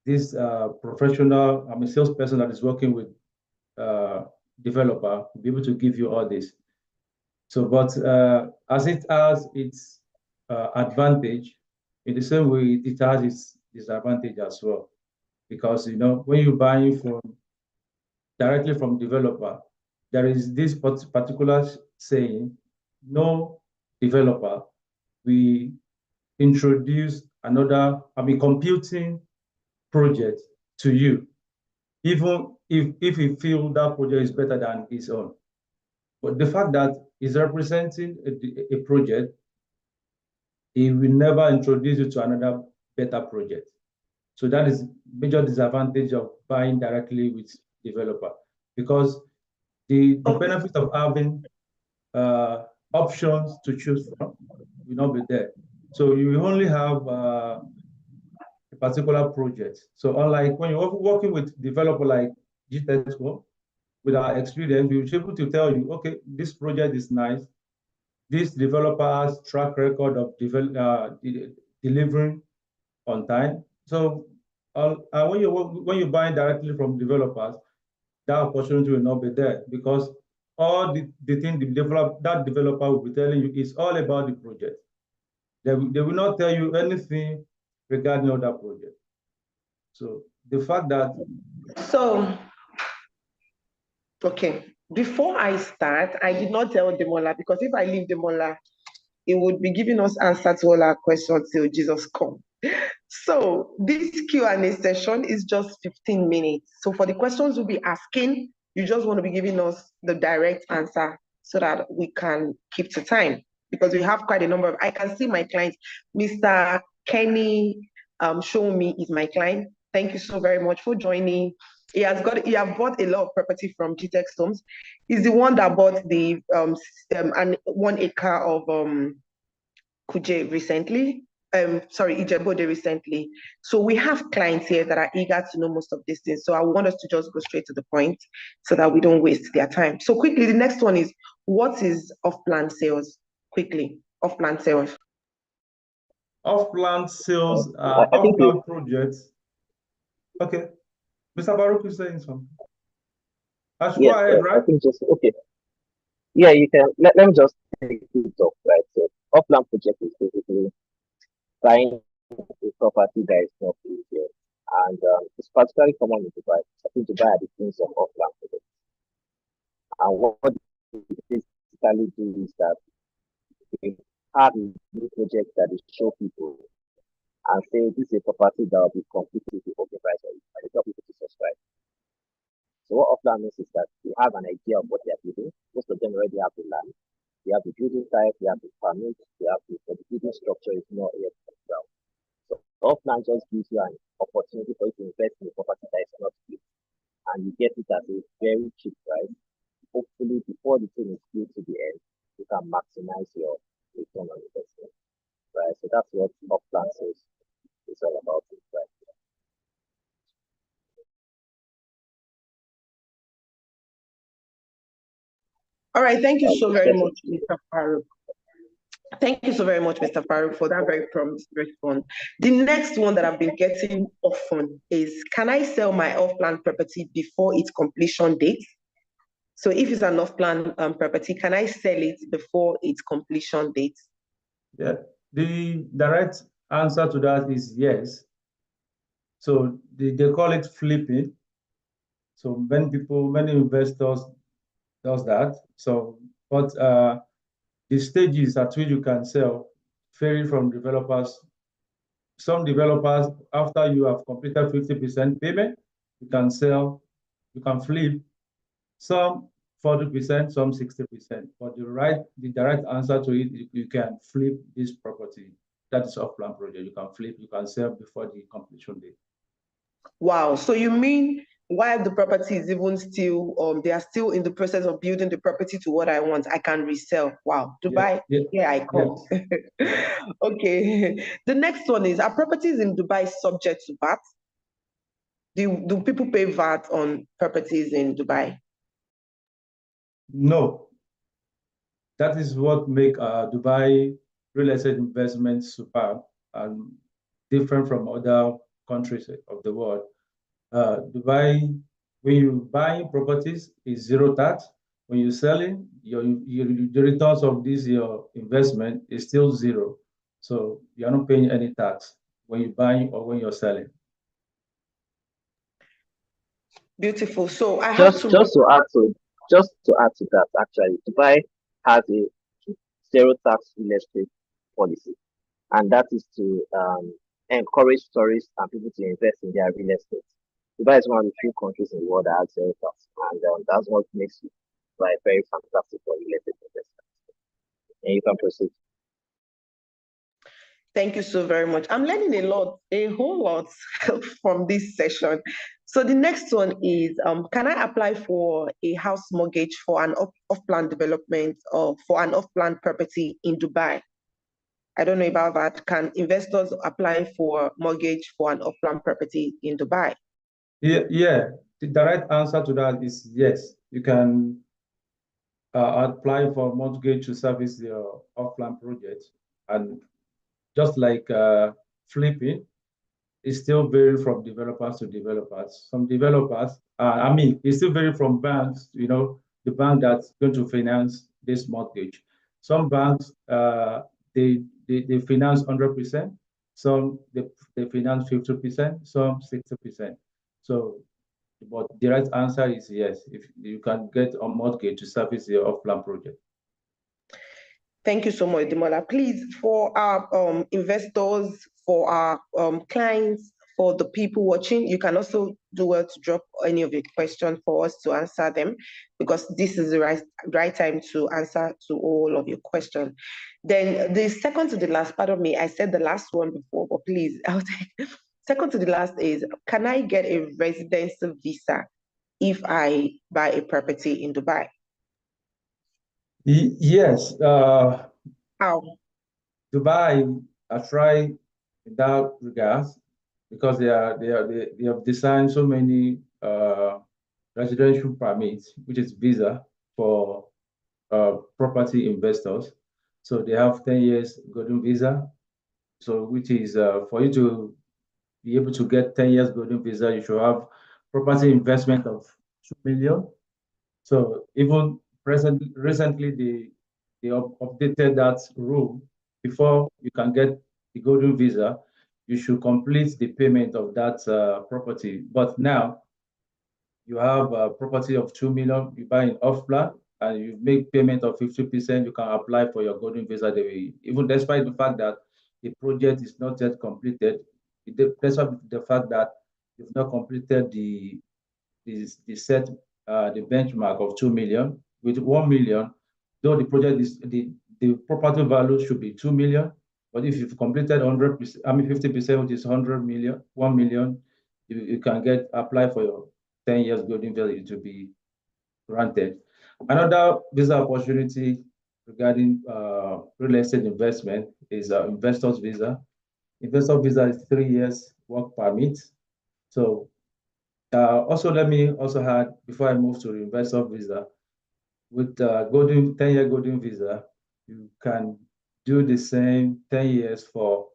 this professional, I'm a salesperson that is working with developer, will be able to give you all this. So, but as it has its advantage, in the same way it has its disadvantage as well. Because when you're buying directly from developer, there is this particular saying, no developer, we introduce another, computing project to you, even if you feel that project is better than his own. But the fact that he's representing a project, he will never introduce you to another better project. So that is major disadvantage of buying directly with developer, because the benefit of having options to choose from will not be there. So you only have a particular project. So unlike when you're working with developer like Gtexthomes, with our experience, we'll be able to tell you, okay, this project is nice. This developer has track record of delivering on time. So when you buy directly from developers, that opportunity will not be there because all the thing that developer will be telling you is all about the project. They will not tell you anything regarding other project. So the fact that So, okay, before I start, I did not tell Demola because if I leave Demola, it would be giving us answers to all our questions till Jesus comes. So this Q&A session is just 15 minutes. So for the questions we'll be asking, you just want to be giving us the direct answer so that we can keep to time because we have quite a number of, I can see my clients, Mr. Kenny Show Me is my client. Thank you so very much for joining. He have bought a lot of property from Gtexthomes. He's the one that bought the 1 acre of Kuje recently. Ijebode recently. So we have clients here that are eager to know most of these things. So I want us to just go straight to the point so that we don't waste their time. So quickly, the next one is, what is off-plan sales? Quickly, off-plan sales. Off-plan sales, I think off-plan projects. Okay, Mr. Baruch is saying something. I should yes, go ahead, right? I think just okay. Yeah, you can. Let me just take it off, right? So, off-plan project is basically buying a property that is not built yet, and it's particularly common in Dubai. I think Dubai are the kings of off-plan projects. And what they basically do is that they have a new project that they show people and say this is a property that will be completely the open price for you, and they tell people to subscribe. So what off-plan means is that you have an idea of what they are building. Most of them already have the land. They have the building type, they have the permit, they have the building structure is not yet ground. So off-plan just gives you an opportunity for you to invest in a property that is not built, and you get it at a very cheap price. Hopefully, before the thing is built to the end, you can maximize your return on investment, right? So that's what off-plan sales is all about, right? All right, thank you so very much, Mr. Farouk. Thank you so very much, Mr. Farouk, for that very prompt response. The next one that I've been getting often is, can I sell my off-plan property before its completion date? So if it's an off-plan property, can I sell it before its completion date? Yeah, the direct answer to that is yes. So they call it flipping. So many investors does that. So, but the stages at which you can sell vary from developers. Some developers, after you have completed 50% payment, you can sell, you can flip. Some 40%, some 60%. But the direct answer to it, you can flip this property. That is off-plan project. You can flip, you can sell before the completion date. Wow. So you mean while the property is even still, they are still in the process of building the property to what I want, I can resell. Wow. Dubai, here I come. Yes. Okay. The next one is, are properties in Dubai subject to VAT? Do people pay VAT on properties in Dubai? No. That is what make Dubai real estate investments superb and different from other countries of the world. Dubai, when you buy properties, is zero tax. When you're selling, the returns of your investment is still zero. So you're not paying any tax when you're buying or when you're selling. Beautiful. So I have just to add to that, actually, Dubai has a zero tax real estate policy, and that is to encourage tourists and people to invest in their real estate. Dubai is one of the few countries in the world that has zero tax, and that's what makes Dubai very fantastic for real estate investment. And you can proceed. Thank you so very much. I'm learning a whole lot from this session. So the next one is, can I apply for a house mortgage for an off-plan development or for an off-plan property in Dubai? I don't know about that. Can investors apply for mortgage for an off-plan property in Dubai? Yeah. The direct answer to that is yes. You can apply for mortgage to service your off-plan project, and just like flipping, it still vary from developers to developers. Some developers, it still vary from banks, the bank that's going to finance this mortgage. Some banks, they finance 100%. Some, they finance 50%, some 60%. So, but the right answer is yes, if you can get a mortgage to service your off-plan project. Thank you so much, Demola. Please, for our investors, for our clients, for the people watching, you can also do well to drop any of your questions for us to answer them, because this is the right time to answer to all of your questions. Then the second to the last, part of me, I said the last one before, but please, I'll take second to the last is, can I get a residential visa if I buy a property in Dubai? Yes. How? Dubai, I try in that regards because they have designed so many residential permits, which is visa for property investors. So they have 10 years golden visa. So which is for you to be able to get 10 years golden visa, you should have property investment of 2 million. So even recently, they updated that rule. Before you can get the golden visa, you should complete the payment of that property. But now you have a property of 2 million, you buy an off plan, and you make payment of 50%, you can apply for your golden visa. Even despite the fact that the project is not yet completed, despite the fact that you've not completed the set the benchmark of 2 million. With 1 million, though the project is the property value should be 2 million, but if you've completed 100%, 50%, which is 100 million, 1 million, you can apply for your 10 years golden visa to be granted. Another visa opportunity regarding real estate investment is investor's visa. Investor visa is 3 years work permit. So also, let me also add, before I move to the investor visa, with 10-year golden visa, you can do the same 10 years for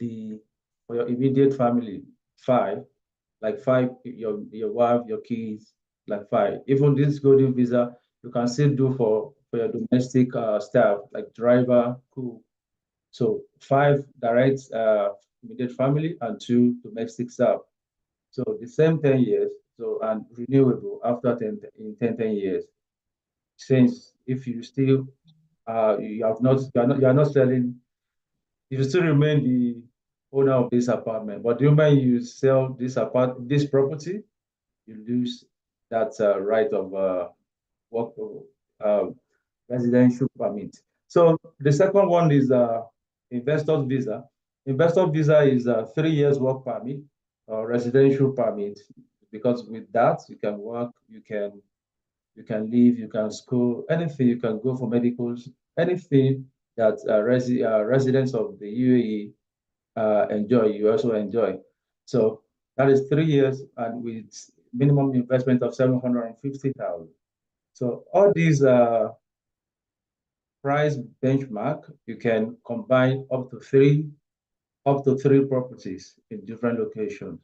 your immediate family, five, your wife, your kids, like 5. Even this golden visa, you can still do for your domestic staff, like driver, cook. So 5 direct immediate family and 2 domestic staff. So the same 10 years, and renewable after 10 years. Since if you still you are not selling, you still remain the owner of this apartment. But the moment you sell this property, you lose that right of work residential permit. So the second one is investor's visa. Investor visa is a 3 years work permit or residential permit, because with that you can work, you can live, you can school, anything, you can go for medicals, anything that residents of the UAE enjoy, you also enjoy. So that is 3 years and with minimum investment of 750,000. So all these price benchmark, you can combine up to three properties in different locations.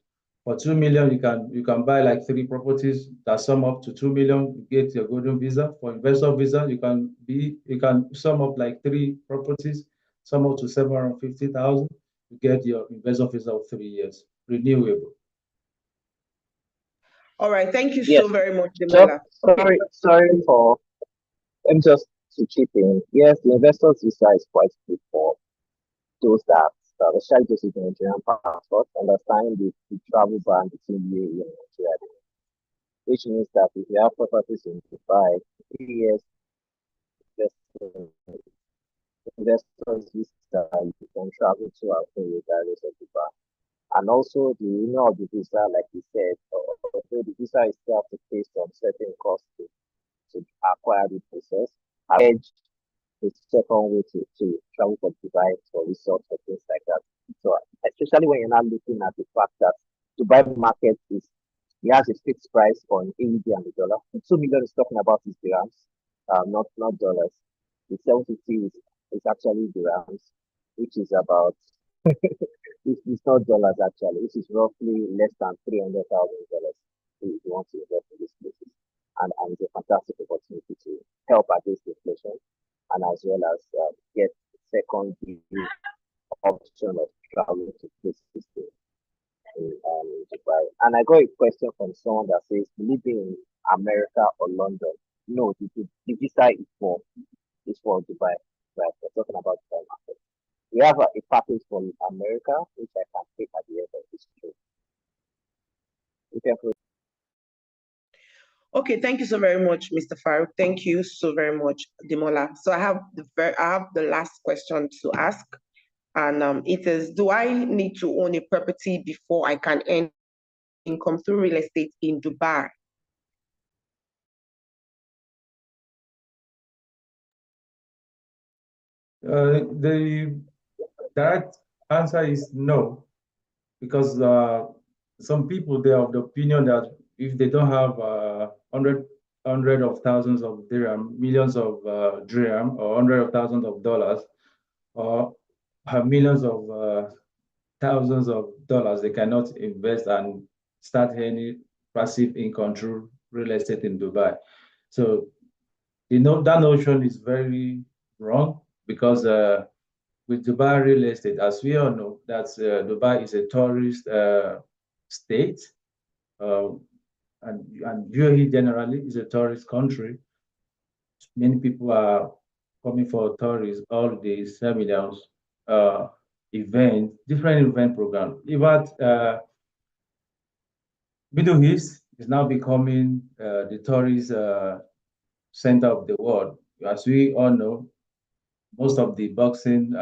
For 2 million, you can buy like 3 properties that sum up to 2 million. You get your golden visa. For investor visa, you can sum up like 3 properties, sum up to 750,000. You get your investor visa of 3 years, renewable. All right, thank you Yes. so very much, Demola. Sorry for just to chip in. Yes, the investors visa is quite good for those that especially those with Nigerian passport, understand the travel ban between UAE and Nigeria, which means that if you have properties in Dubai, 3 years investors visa, you can travel to and fro regardless of Dubai. And also the owner of the visa, like you said, although the visa itself to pay some certain costs to acquire the process, the second way to travel for Dubai for resorts or things like that. So especially when you're not looking at the fact that Dubai market is it has a fixed price on AED and the dollar. The 2 million is talking about is dirhams, not dollars. The 750 is actually dirhams, which is about it's not dollars actually, which is roughly less than $300,000 if you want to invest in these places. And it's a fantastic opportunity to help against inflation and as well as get second option of traveling to places in Dubai. And I got a question from someone that says, living in America or London? No, the visa is for Dubai. Right, we're talking about Dubai market. We have a package for America, which I can take at the end of this trip. You can Okay, thank you so very much, Mr. Farouk. Thank you so very much, Demola. So I have the last question to ask, and it is: do I need to own a property before I can earn income through real estate in Dubai? The direct answer is no, because some people, they are of the opinion that if they don't have hundred of thousands of dirham, millions of dirham, or hundred of thousands of dollars, or millions of thousands of dollars, they cannot invest and start any passive income through real estate in Dubai. So that notion is very wrong, because with Dubai real estate, as we all know, that Dubai is a tourist state, and UAE generally is a tourist country. Many people are coming for tourists, all these seminars, events, different event programs. Even Middle East is now becoming the tourist center of the world. As we all know, most of the boxing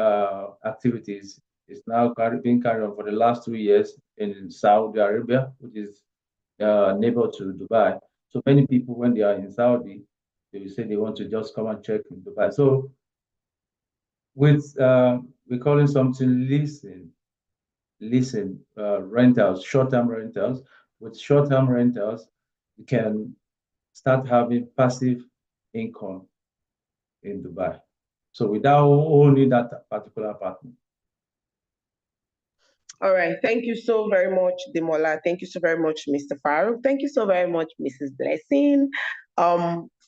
activities is now being carried on for the last 2 years in Saudi Arabia, which is neighbor to Dubai. So many people, when they are in Saudi, they will say they want to just come and check in Dubai. So with we call it something leasing rentals, short-term rentals. With short-term rentals, you can start having passive income in Dubai. So without owning that particular apartment. All right. Thank you so very much, Demola. Thank you so very much, Mr. Farouk. Thank you so very much, Mrs. Blessing.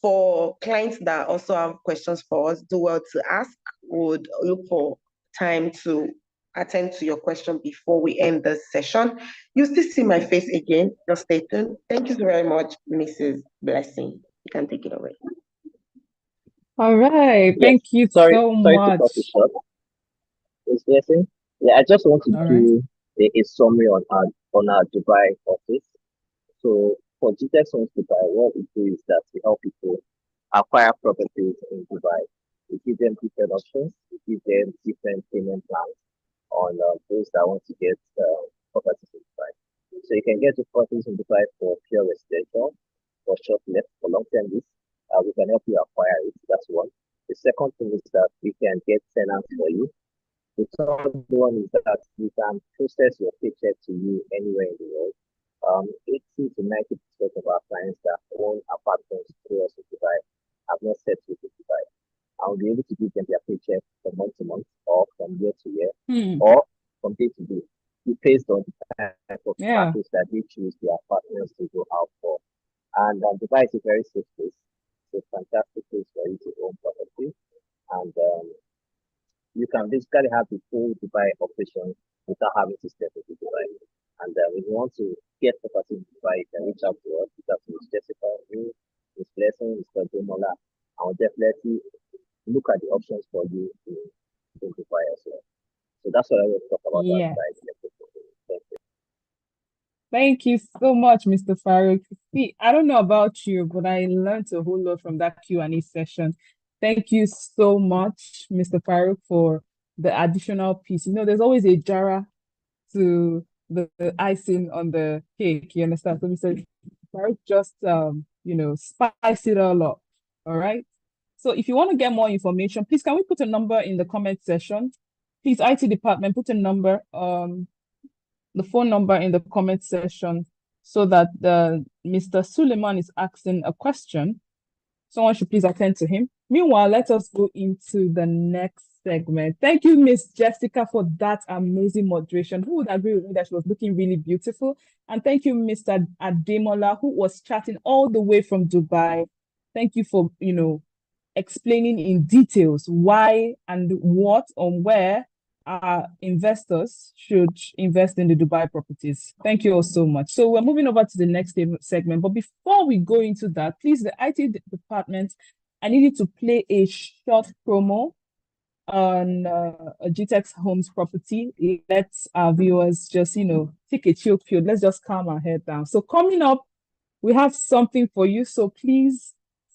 For clients that also have questions for us, do well to ask. Would look for time to attend to your question before we end this session. You still see my face again. Just stay tuned. Thank you so very much, Mrs. Blessing. You can take it away. All right. Yes. Thank you Sorry so to cut much. it short. It's Blessing. Yeah, I just want to All right. do a summary on our Dubai office. So for Gtexthomes Dubai, what we do is that we help people acquire properties in Dubai. We give them different options. We give them different payment plans on those that want to get properties in Dubai. So you can get the properties in Dubai for pure residential, for short let, for long term lease. We can help you acquire it. That's one. The second thing is that we can get tenants for you. The third one is that we can process your paycheck to you anywhere in the world. 80 to 90% of our clients that own apartments through us in Dubai have not settled in Dubai. I'll be able to give them their paycheck from month to month, or from year to year, or from day to day. It based on the type of package that they choose their partners to go out for. And Dubai is a very safe place. It's a fantastic place for you to own property. And you can basically have the full Dubai operation without having to step into Dubai. And if you want to get property in Dubai, you can reach out to us. Reach out to Ms. Jessica, me, Ms. Blessing, Mr. Domola. I will definitely look at the options for you in Dubai as well. So that's what I want to talk about. Yeah. Thank you. Thank you so much, Mr. Farouk. See, I don't know about you, but I learned a whole lot from that Q&A session. Thank you so much, Mr. Farouk, for the additional piece. You know, there's always a jara to the icing on the cake, you understand? So Mr. Farouk just, you know, spice it all up, all right? So if you want to get more information, please can we put a number in the comment section? Please, IT department, put a number, the phone number in the comment section so that Mr. Suleiman is asking a question. Someone should please attend to him. Meanwhile, let us go into the next segment. Thank you, Miss Jessica, for that amazing moderation. Who would agree with me that she was looking really beautiful? And thank you, Mr. Ademola, who was chatting all the way from Dubai. Thank you for, explaining in details why and what or where our investors should invest in the Dubai properties. Thank you all so much. So we're moving over to the next segment. But before we go into that, please, the IT department, I need you to play a short promo on a Gtexthomes property. Let's our viewers just, take a chill pill. Let's just calm our head down. So coming up, we have something for you. So please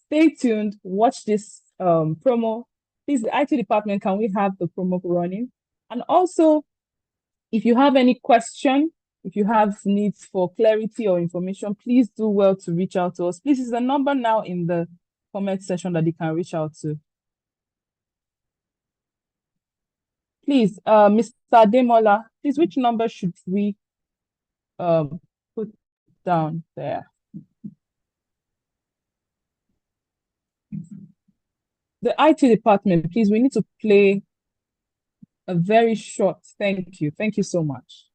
stay tuned, watch this promo. Please, the IT department, can we have the promo running? And also, if you have any question, if you have needs for clarity or information, please do well to reach out to us. Please, is the number now in the comment section that you can reach out to. Please, Mr. Ademola, please, which number should we put down there? The IT department, please, we need to play a very short thank you. Thank you so much.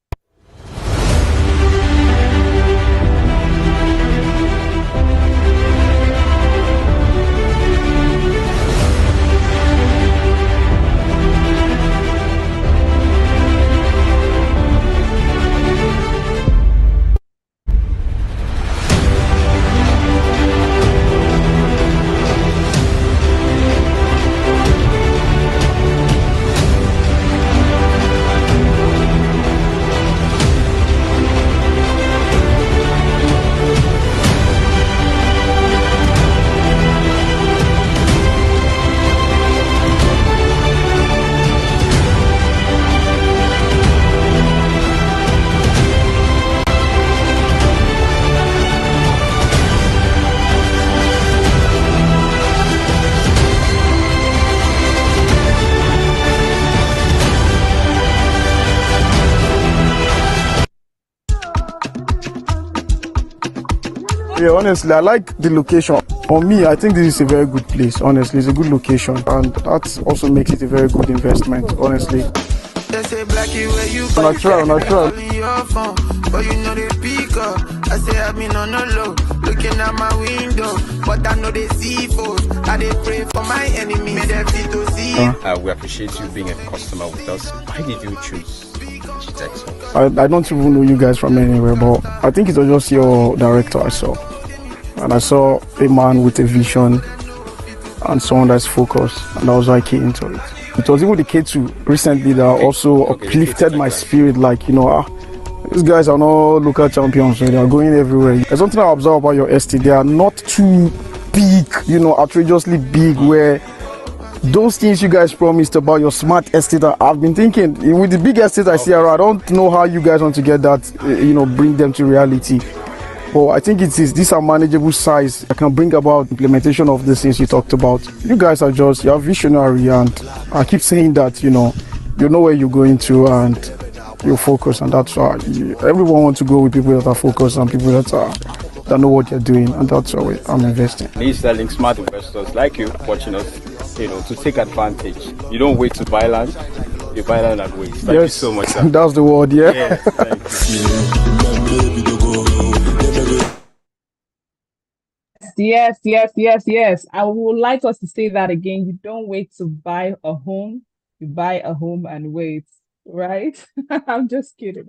Yeah, honestly, I like the location. For me, I think this is a very good place. Honestly, it's a good location, and that also makes it a very good investment. Honestly, natural. But you know they pick up. I say I've been on the low, looking at my window, but I know they see foes. I they pray for my enemy, may they fit to see. We appreciate you being a customer with us. Why did you choose Gtexthomes? I don't even know you guys from anywhere, but I think it was just your director I saw. And I saw a man with a vision and someone that's focused, and that was why I came into it. It was even the K2 recently that also uplifted my spirit, like, these guys are not local champions, so they are going everywhere. There's something I observe about your estate. They are not too big, outrageously big, where those things you guys promised about your smart estate, I've been thinking, with the big estate I see around, I don't know how you guys want to get that, bring them to reality. But I think these are manageable size that can bring about implementation of the things you talked about. You guys you're visionary, and I keep saying that, you know where you're going to, and you're focused, and that's why everyone wants to go with people that are focused and people that know what they're doing, and that's why I'm investing. He's selling smart investors like you watching us, to take advantage. You don't wait to buy land, you buy land and wait. Thank you so much, sir. That's the word, yeah. Yes, thank you. Yes. I would like us to say that again. You don't wait to buy a home, you buy a home and wait, right? I'm just kidding.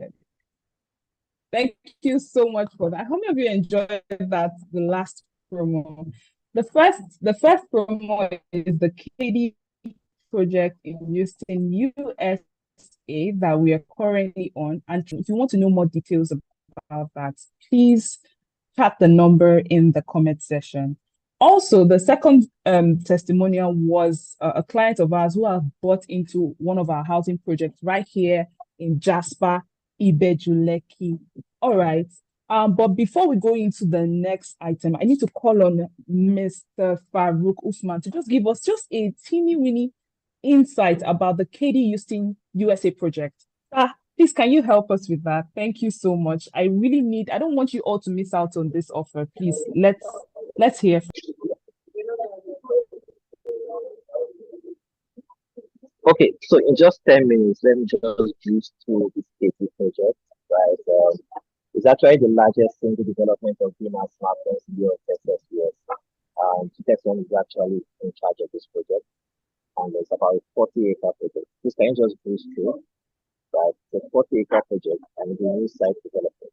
Thank you so much for that. How many of you enjoyed that, the last promo? The first promo is the KD project in Houston, USA, that we are currently on. And if you want to know more details about that, please chat the number in the comment section. Also, the second testimonial was a client of ours who have bought into one of our housing projects right here in Jasper, Ibeju Lekki. All right. But before we go into the next item, I need to call on Mr. Farouk Usman to just give us just a teeny weeny insight about the Katie Houston USA project. Please, can you help us with that? Thank you so much. I don't want you all to miss out on this offer. Please, let's hear. Okay, so in just 10 minutes, let me just brief through this Katie project, right? It's actually the largest single development of greenhouse smartphones in Europe, Texas, US. Gtexthomes is actually in charge of this project, and it's about a 40-acre project. This can just boost through, right? It's a 40-acre project and the new site development.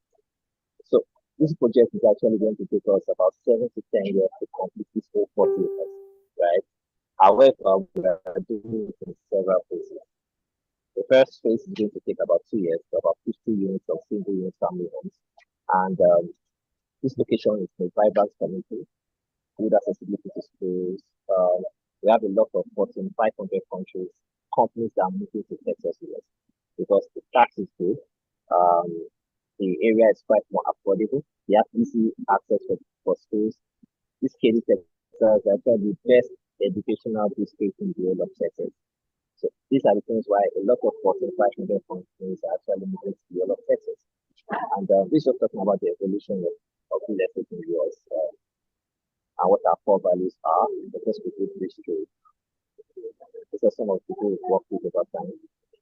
So this project is actually going to take us about 7 to 10 years to complete this whole 40 acres, right? However, we are doing it in several phases. The first phase is going to take about 2 years, so about 50 units of single unit family homes. And this location is a vibrant community, good accessibility to schools. We have a lot of Fortune 500 countries, companies that are moving to Texas US because the tax is good. The area is quite more affordable. They have easy access for schools. This Katy, Texas is actually the best educational district in the whole of Texas. So these are the things why a lot of Fortune 500 companies are actually moving to the whole of Texas. And this is talking about the evolution of real estate in the US and what our core values are. Let us quickly bridge through. These are some of the people we've worked with over time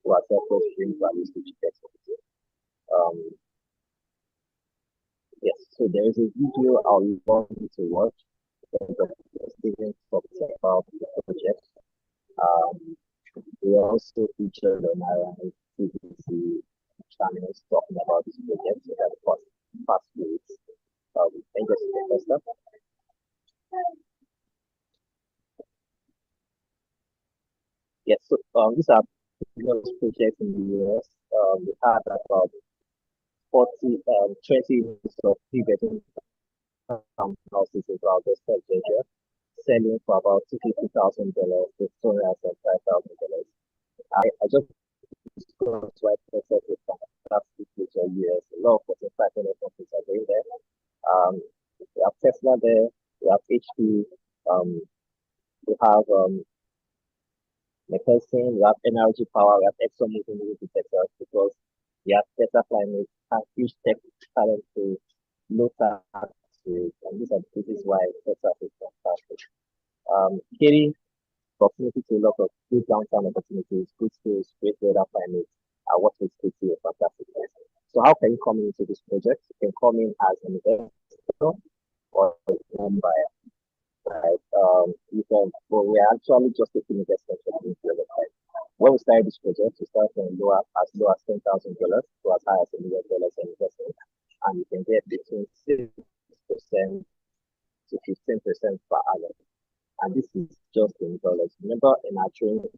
who have helped us bring values to Texas. Yes, so there is a video I will want you to watch. Stephen talks about the project. We also featured on our TVC channels talking about this project so that past weeks. And just the first step. Yes, so these are previous projects in the US. We had about 20 units of 3 bedroom houses in Valdez, Georgia, selling for about $250,000 to $205,000. I just discussed why Texas is fantastic with your US. A lot of Fortune 500 companies are going there. We have Tesla there, we have HP, we have McKesson, we have Energy Power, we have Exxon moving to Texas because we have better climate, have huge tech talent to low tax rates, and these are the reasons why Texas is fantastic. Katy, proximity to a lot of good downtown opportunities, good skills, great weather climate, what makes Katy a fantastic place. So how can you come into this project? You can come in as an investor or a home buyer. Right? But we are actually just taking investment from the website. When we started this project, we started from as low as $10,000 to as high as $1 million in investment, and you can get between 6% to 15% per annum. And this is just in dollars. Remember in our training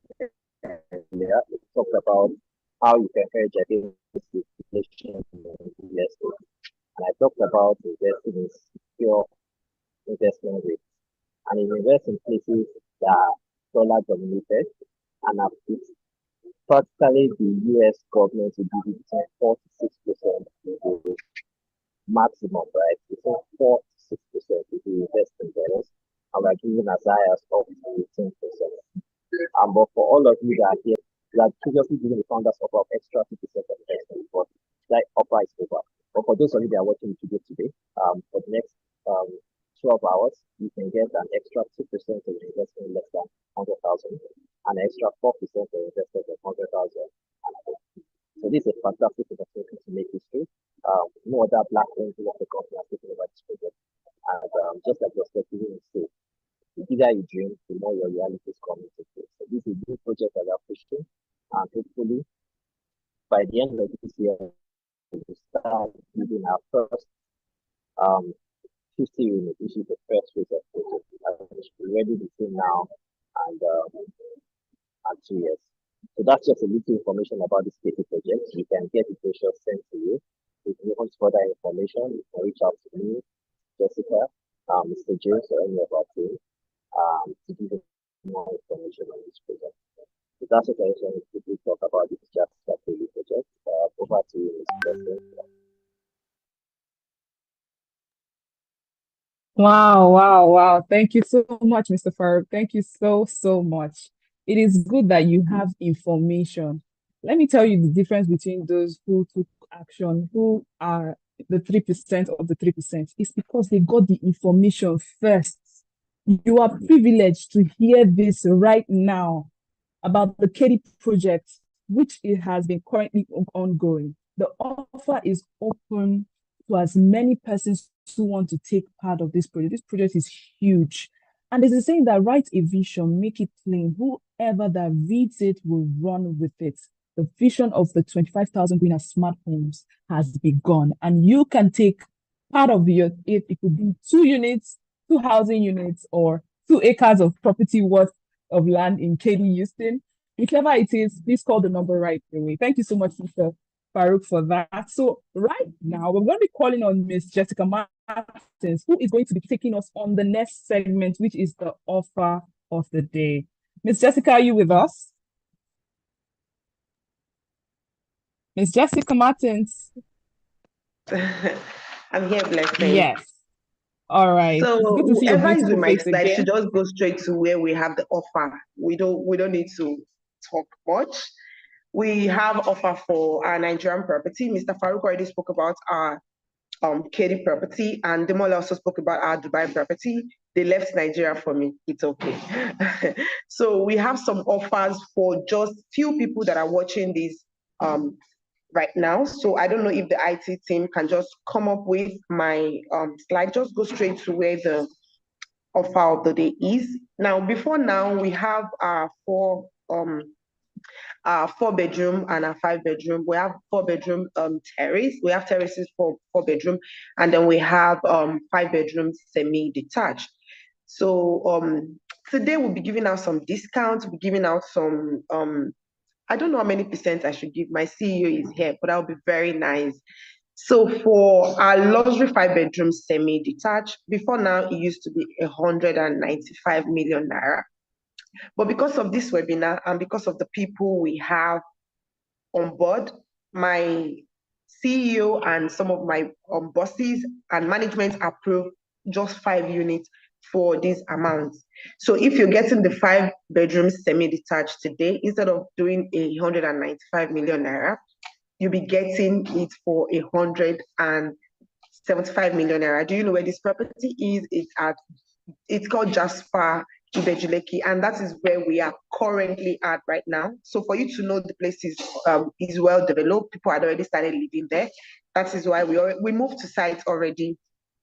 earlier, we talked about how you can hedge against inflation in real estate. And I talked about investing in secure investment rates. And you invest in places that are dollar dominated and are fixed. Practically, the US government will give you between 4 to 6% maximum, right? Between 4 to 6% if you invest in dollars, and we're giving as high as up to 18%. But for all of you that are here, we are previously giving the founders of extra 2% of investment, but like upper is over. But for those of you that are watching the video today, for the next 12 hours, you can get an extra 2% of investment less than 100,000, and an extra 4% of investment of 100,000. So this is a fantastic opportunity to make history. No other black owned real estate company are taking over this project. And just like your strategy will say, the bigger you dream, the more your reality is coming to play. So this is a new project that we are pushing, and hopefully by the end of this year, we'll start building our first 50 units, which is the first phase of project. We're ready between now and 2 years. So that's just a little information about this Katy project. You can get the brochure sent to you. If you want further information, you can reach out to me, Jessica, Mr. James, or any of our team to give you more information on this project. So that's what I just wanted to talk about this just project. Over to you, Mr. President. Wow, wow, wow. Thank you so much, Mr. Farouk. Thank you so, so much. It is good that you have information. Let me tell you the difference between those who took action, who are the 3% of the 3%. It's because they got the information first. You are privileged to hear this right now about the Katie project, which it has been currently ongoing. The offer is open to as many persons who want to take part of this project. This project is huge. And there's a saying that write a vision, make it plain. Whoever that reads it will run with it. The vision of the 25,000 greener smart homes has begun. And you can take part of it could be 2 units, 2 housing units, or 2 acres of property worth of land in Katy, Houston. Whichever it is, please call the number right away. Thank you so much, Mr. Farouk, for that. So right now, we're going to be calling on Miss Jessica Martins, who is going to be taking us on the next segment, which is the offer of the day. Miss Jessica, are you with us? Miss Jessica Martins? I'm here, blessing. Yes. All right. So It's good to see your whoever is beautiful with my face slide again. should just go straight to where we have the offer. We don't need to talk much. We have offer for our Nigerian property. Mr. Farouk already spoke about our Katy property, and Demola also spoke about our Dubai property. They left Nigeria for me. It's okay. So we have some offers for just few people that are watching this right now. So I don't know if the IT team can just come up with my slide. Just go straight to where the offer of the day is. Now, before now, we have our four-bedroom and a 5-bedroom. We have 4-bedroom terrace. We have terraces for 4-bedroom, and then we have 5-bedroom semi-detached. So today we'll be giving out some discounts. We'll be giving out some I don't know how many percent I should give. My CEO is here, but that would be very nice. So for our luxury 5-bedroom semi-detached, before now it used to be 195 million naira. But because of this webinar and because of the people we have on board, my CEO and some of my bosses and management approved just 5 units for this amount. So if you're getting the 5-bedroom semi-detached today, instead of doing 195 million naira, you'll be getting it for 175 million naira. Do you know where this property is? It's called Jasper Ibejuleki, and that is where we are currently at right now. So for you to know the place is well developed, people had already started living there. That is why we moved to site already.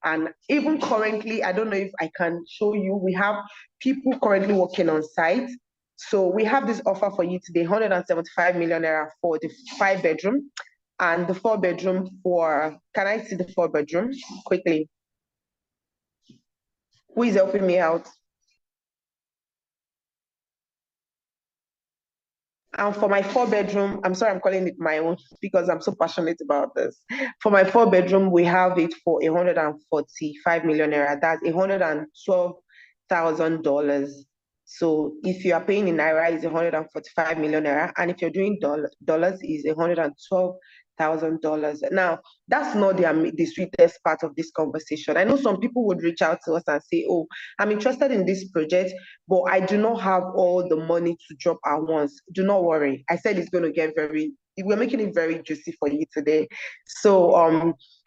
And even currently, I don't know if I can show you, we have people currently working on site. So we have this offer for you today, 175 million naira for the 5-bedroom and the 4-bedroom for, can I see the 4-bedroom quickly? Who is helping me out? And for my 4-bedroom, I'm sorry, I'm calling it my own because I'm so passionate about this. For my 4-bedroom, we have it for 145 million naira. That's $112,000. So if you are paying in naira, it's 145 million naira, and if you're doing dollars, is $112,000. Now, that's not the sweetest part of this conversation. I know some people would reach out to us and say, "Oh, I'm interested in this project, but I do not have all the money to drop at once." Do not worry. I said it's going to get we're making it very juicy for you today. So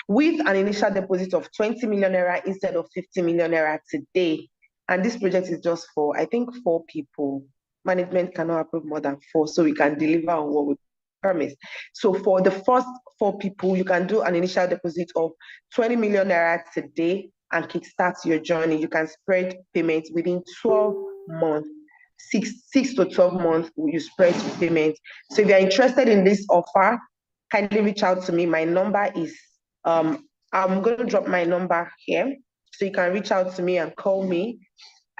with an initial deposit of 20 million naira instead of 50 million naira today, and this project is just for, I think, 4 people. Management cannot approve more than 4, so we can deliver on what we promise. So for the first 4 people, you can do an initial deposit of 20 million naira today and kickstart your journey. You can spread payments within 12 months. 6 to 12 months, you spread payments. So if you're interested in this offer, kindly reach out to me. My number is, I'm going to drop my number here. So you can reach out to me and call me.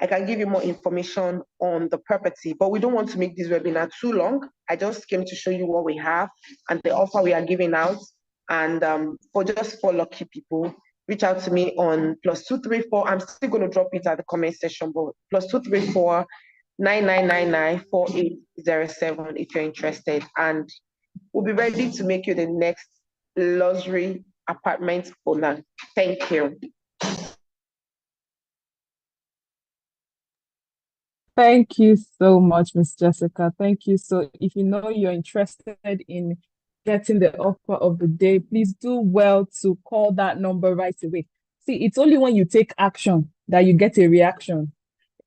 I can give you more information on the property, but we don't want to make this webinar too long. I just came to show you what we have and the offer we are giving out. And for just 4 lucky people, reach out to me on +234. I'm still going to drop it at the comment section, but +234 9999 4807 if you're interested. And we'll be ready to make you the next luxury apartment owner. Thank you. Thank you so much, Miss Jessica. Thank you. So if you know you're interested in getting the offer of the day, please do well to call that number right away. See, it's only when you take action that you get a reaction.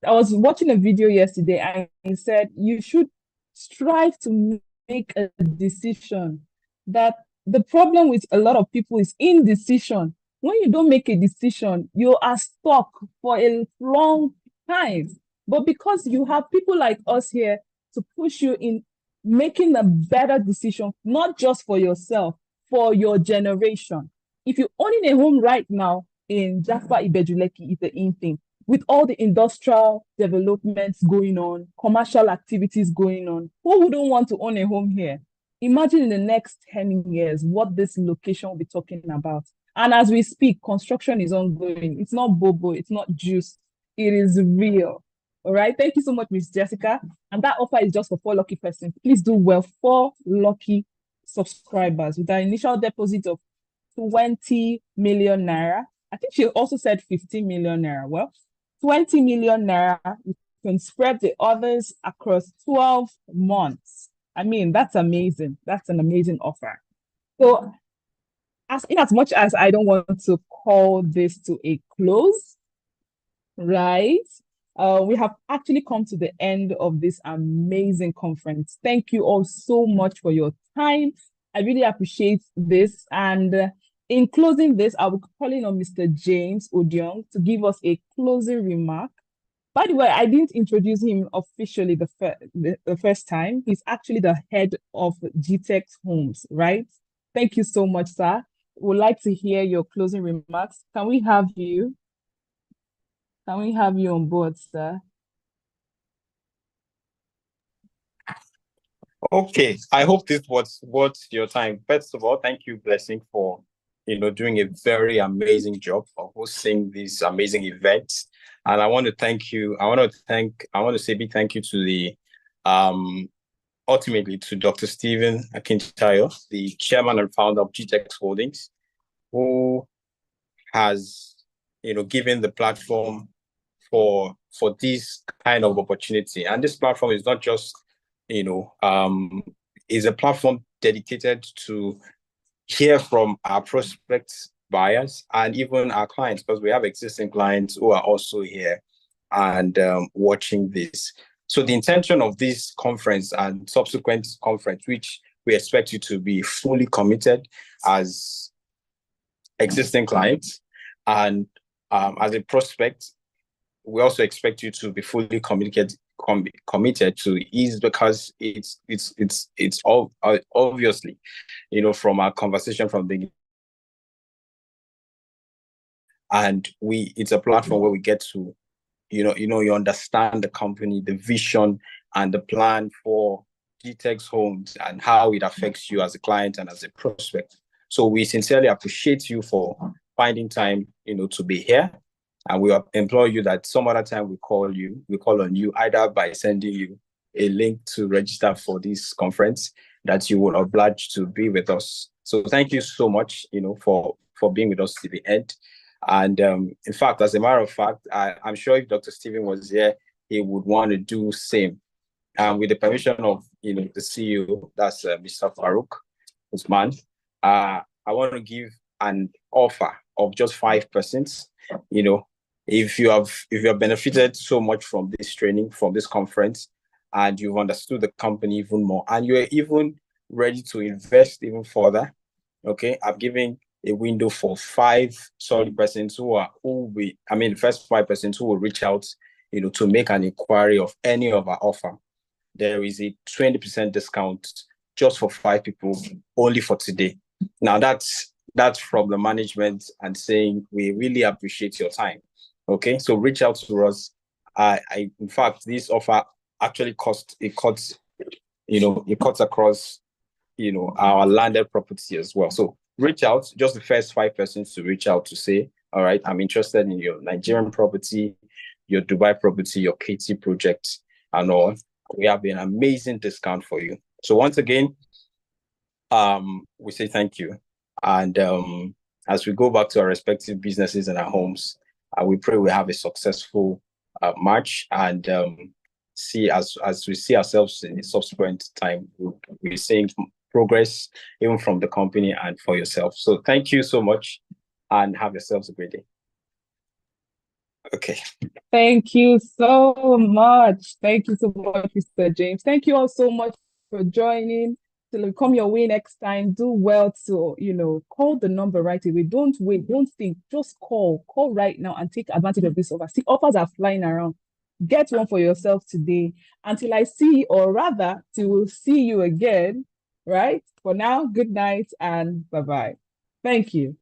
I was watching a video yesterday and he said you should strive to make a decision. That the problem with a lot of people is indecision. When you don't make a decision, you are stuck for a long time. But because you have people like us here to push you in making a better decision, not just for yourself, for your generation. If you're owning a home right now in Jaffa Ibejuleki, it's the in thing. With all the industrial developments going on, commercial activities going on, who wouldn't want to own a home here? Imagine in the next 10 years what this location will be talking about. And as we speak, construction is ongoing. It's not bobo, it's not juice, it is real. All right. Thank you so much, Miss Jessica. And that offer is just for 4 lucky persons. Please do well, 4 lucky subscribers with an initial deposit of 20 million naira. I think she also said 15 million naira. Well, 20 million naira, you can spread the others across 12 months. I mean, that's amazing. That's an amazing offer. So, in as much as I don't want to call this to a close, right? We have actually come to the end of this amazing conference. Thank you all so much for your time. I really appreciate this. And in closing this, I will be calling on Mr. James Odiong to give us a closing remark. By the way, I didn't introduce him officially the first time. He's actually the head of Gtexthomes, right? Thank you so much, sir. Would like to hear your closing remarks. Can we have you? Can we have you on board, sir? Okay, I hope this was worth your time. First of all, thank you, Blessing, for doing a very amazing job of hosting these amazing events. And I want to thank you. I want to say big thank you to the ultimately to Dr. Stephen Akintayo, the chairman and founder of Gtext Holdings, who has given the platform for this kind of opportunity. And this platform is not just is a platform dedicated to hear from our prospects, buyers, and even our clients, because we have existing clients who are also here and watching this. So the intention of this conference and subsequent conference, which we expect you to be fully committed as existing clients and as a prospect, we also expect you to be fully committed to is because it's all obviously from our conversation from the and it's a platform where we get to you understand the company, the vision and the plan for Gtexthomes and how it affects you as a client and as a prospect. So we sincerely appreciate you for finding time to be here. And we implore you that some other time we call on you either by sending you a link to register for this conference that you will oblige to be with us. So thank you so much, for being with us to the end. And in fact, as a matter of fact, I'm sure if Dr. Stephen was here, he would want to do same. And with the permission of the CEO, that's Mr. Farouk Usman, I want to give an offer of just 5%. If you have benefited so much from this training, from this conference, and you've understood the company even more, and you're even ready to invest even further, okay, I'm giving a window for 5 solid persons the first 5% who will reach out, to make an inquiry of any of our offer. There is a 20% discount just for 5 people, only for today. Now that's from the management and saying we really appreciate your time. Okay, so reach out to us. In fact, this offer actually cuts across our landed property as well. So reach out, just the first 5 persons to reach out to say, all right, I'm interested in your Nigerian property, your Dubai property, your KT project, and all. We have an amazing discount for you. So once again, we say thank you. And as we go back to our respective businesses and our homes, we pray we have a successful March and see as we see ourselves in the subsequent time, we're seeing progress even from the company and for yourself. So thank you so much and have yourselves a great day. Okay. Thank you so much. Thank you so much, Mr. James. Thank you all so much for joining. Till we come your way next time, do well to, call the number right away. Don't wait, don't think, just call right now and take advantage of this offer. See, offers are flying around. Get one for yourself today. Until I see, or rather, till we'll see you again, right? For now, good night and bye-bye. Thank you.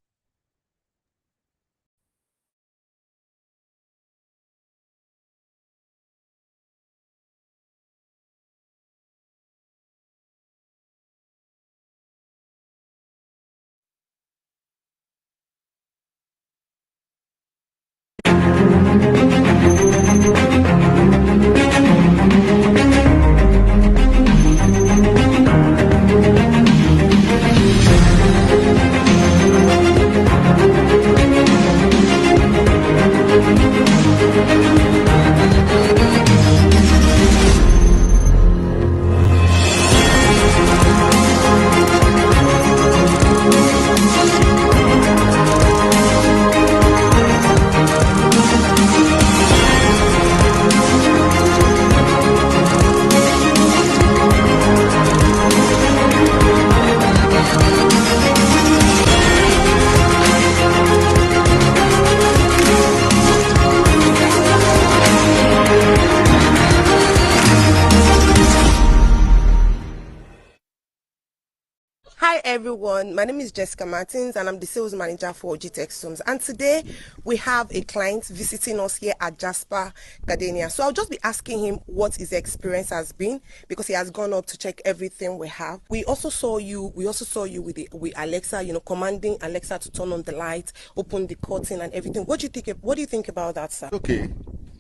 Hi everyone, my name is Jessica Martins and I'm the sales manager for Gtexthomes, and today we have a client visiting us here at Jasper Gardenia. So I'll just be asking him what his experience has been, because he has gone up to check everything we have. We also saw you with Alexa, commanding Alexa to turn on the light, open the curtain and everything. What do you think about that, sir? Okay,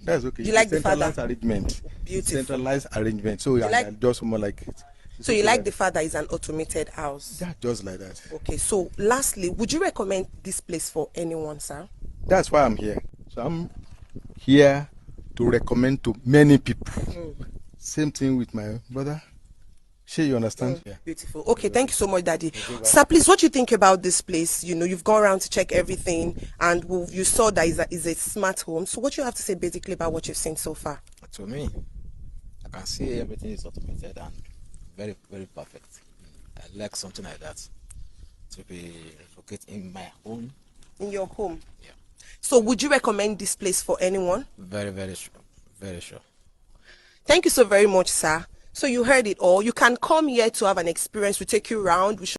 that's okay. You like the centralized father? arrangement. Beautiful. Centralized arrangement. So I just more like it. So you like the fact that it's an automated house? Yeah, just like that. Okay, so lastly, would you recommend this place for anyone, sir? That's why I'm here. So I'm here to recommend to many people. Same thing with my brother. Sure, you understand? Yeah. Beautiful. Okay, thank you so much, Daddy. Sir, please, what do you think about this place? You've gone around to check everything, and you saw that it's a smart home. So what do you have to say basically about what you've seen so far? To me, I can see everything is automated and very, very perfect. I like something like that to be located in my home. In your home? Yeah. So would you recommend this place for anyone? Very, very sure. Very sure. Thank you so very much, sir. So you heard it all. You can come here to have an experience. We take you around. We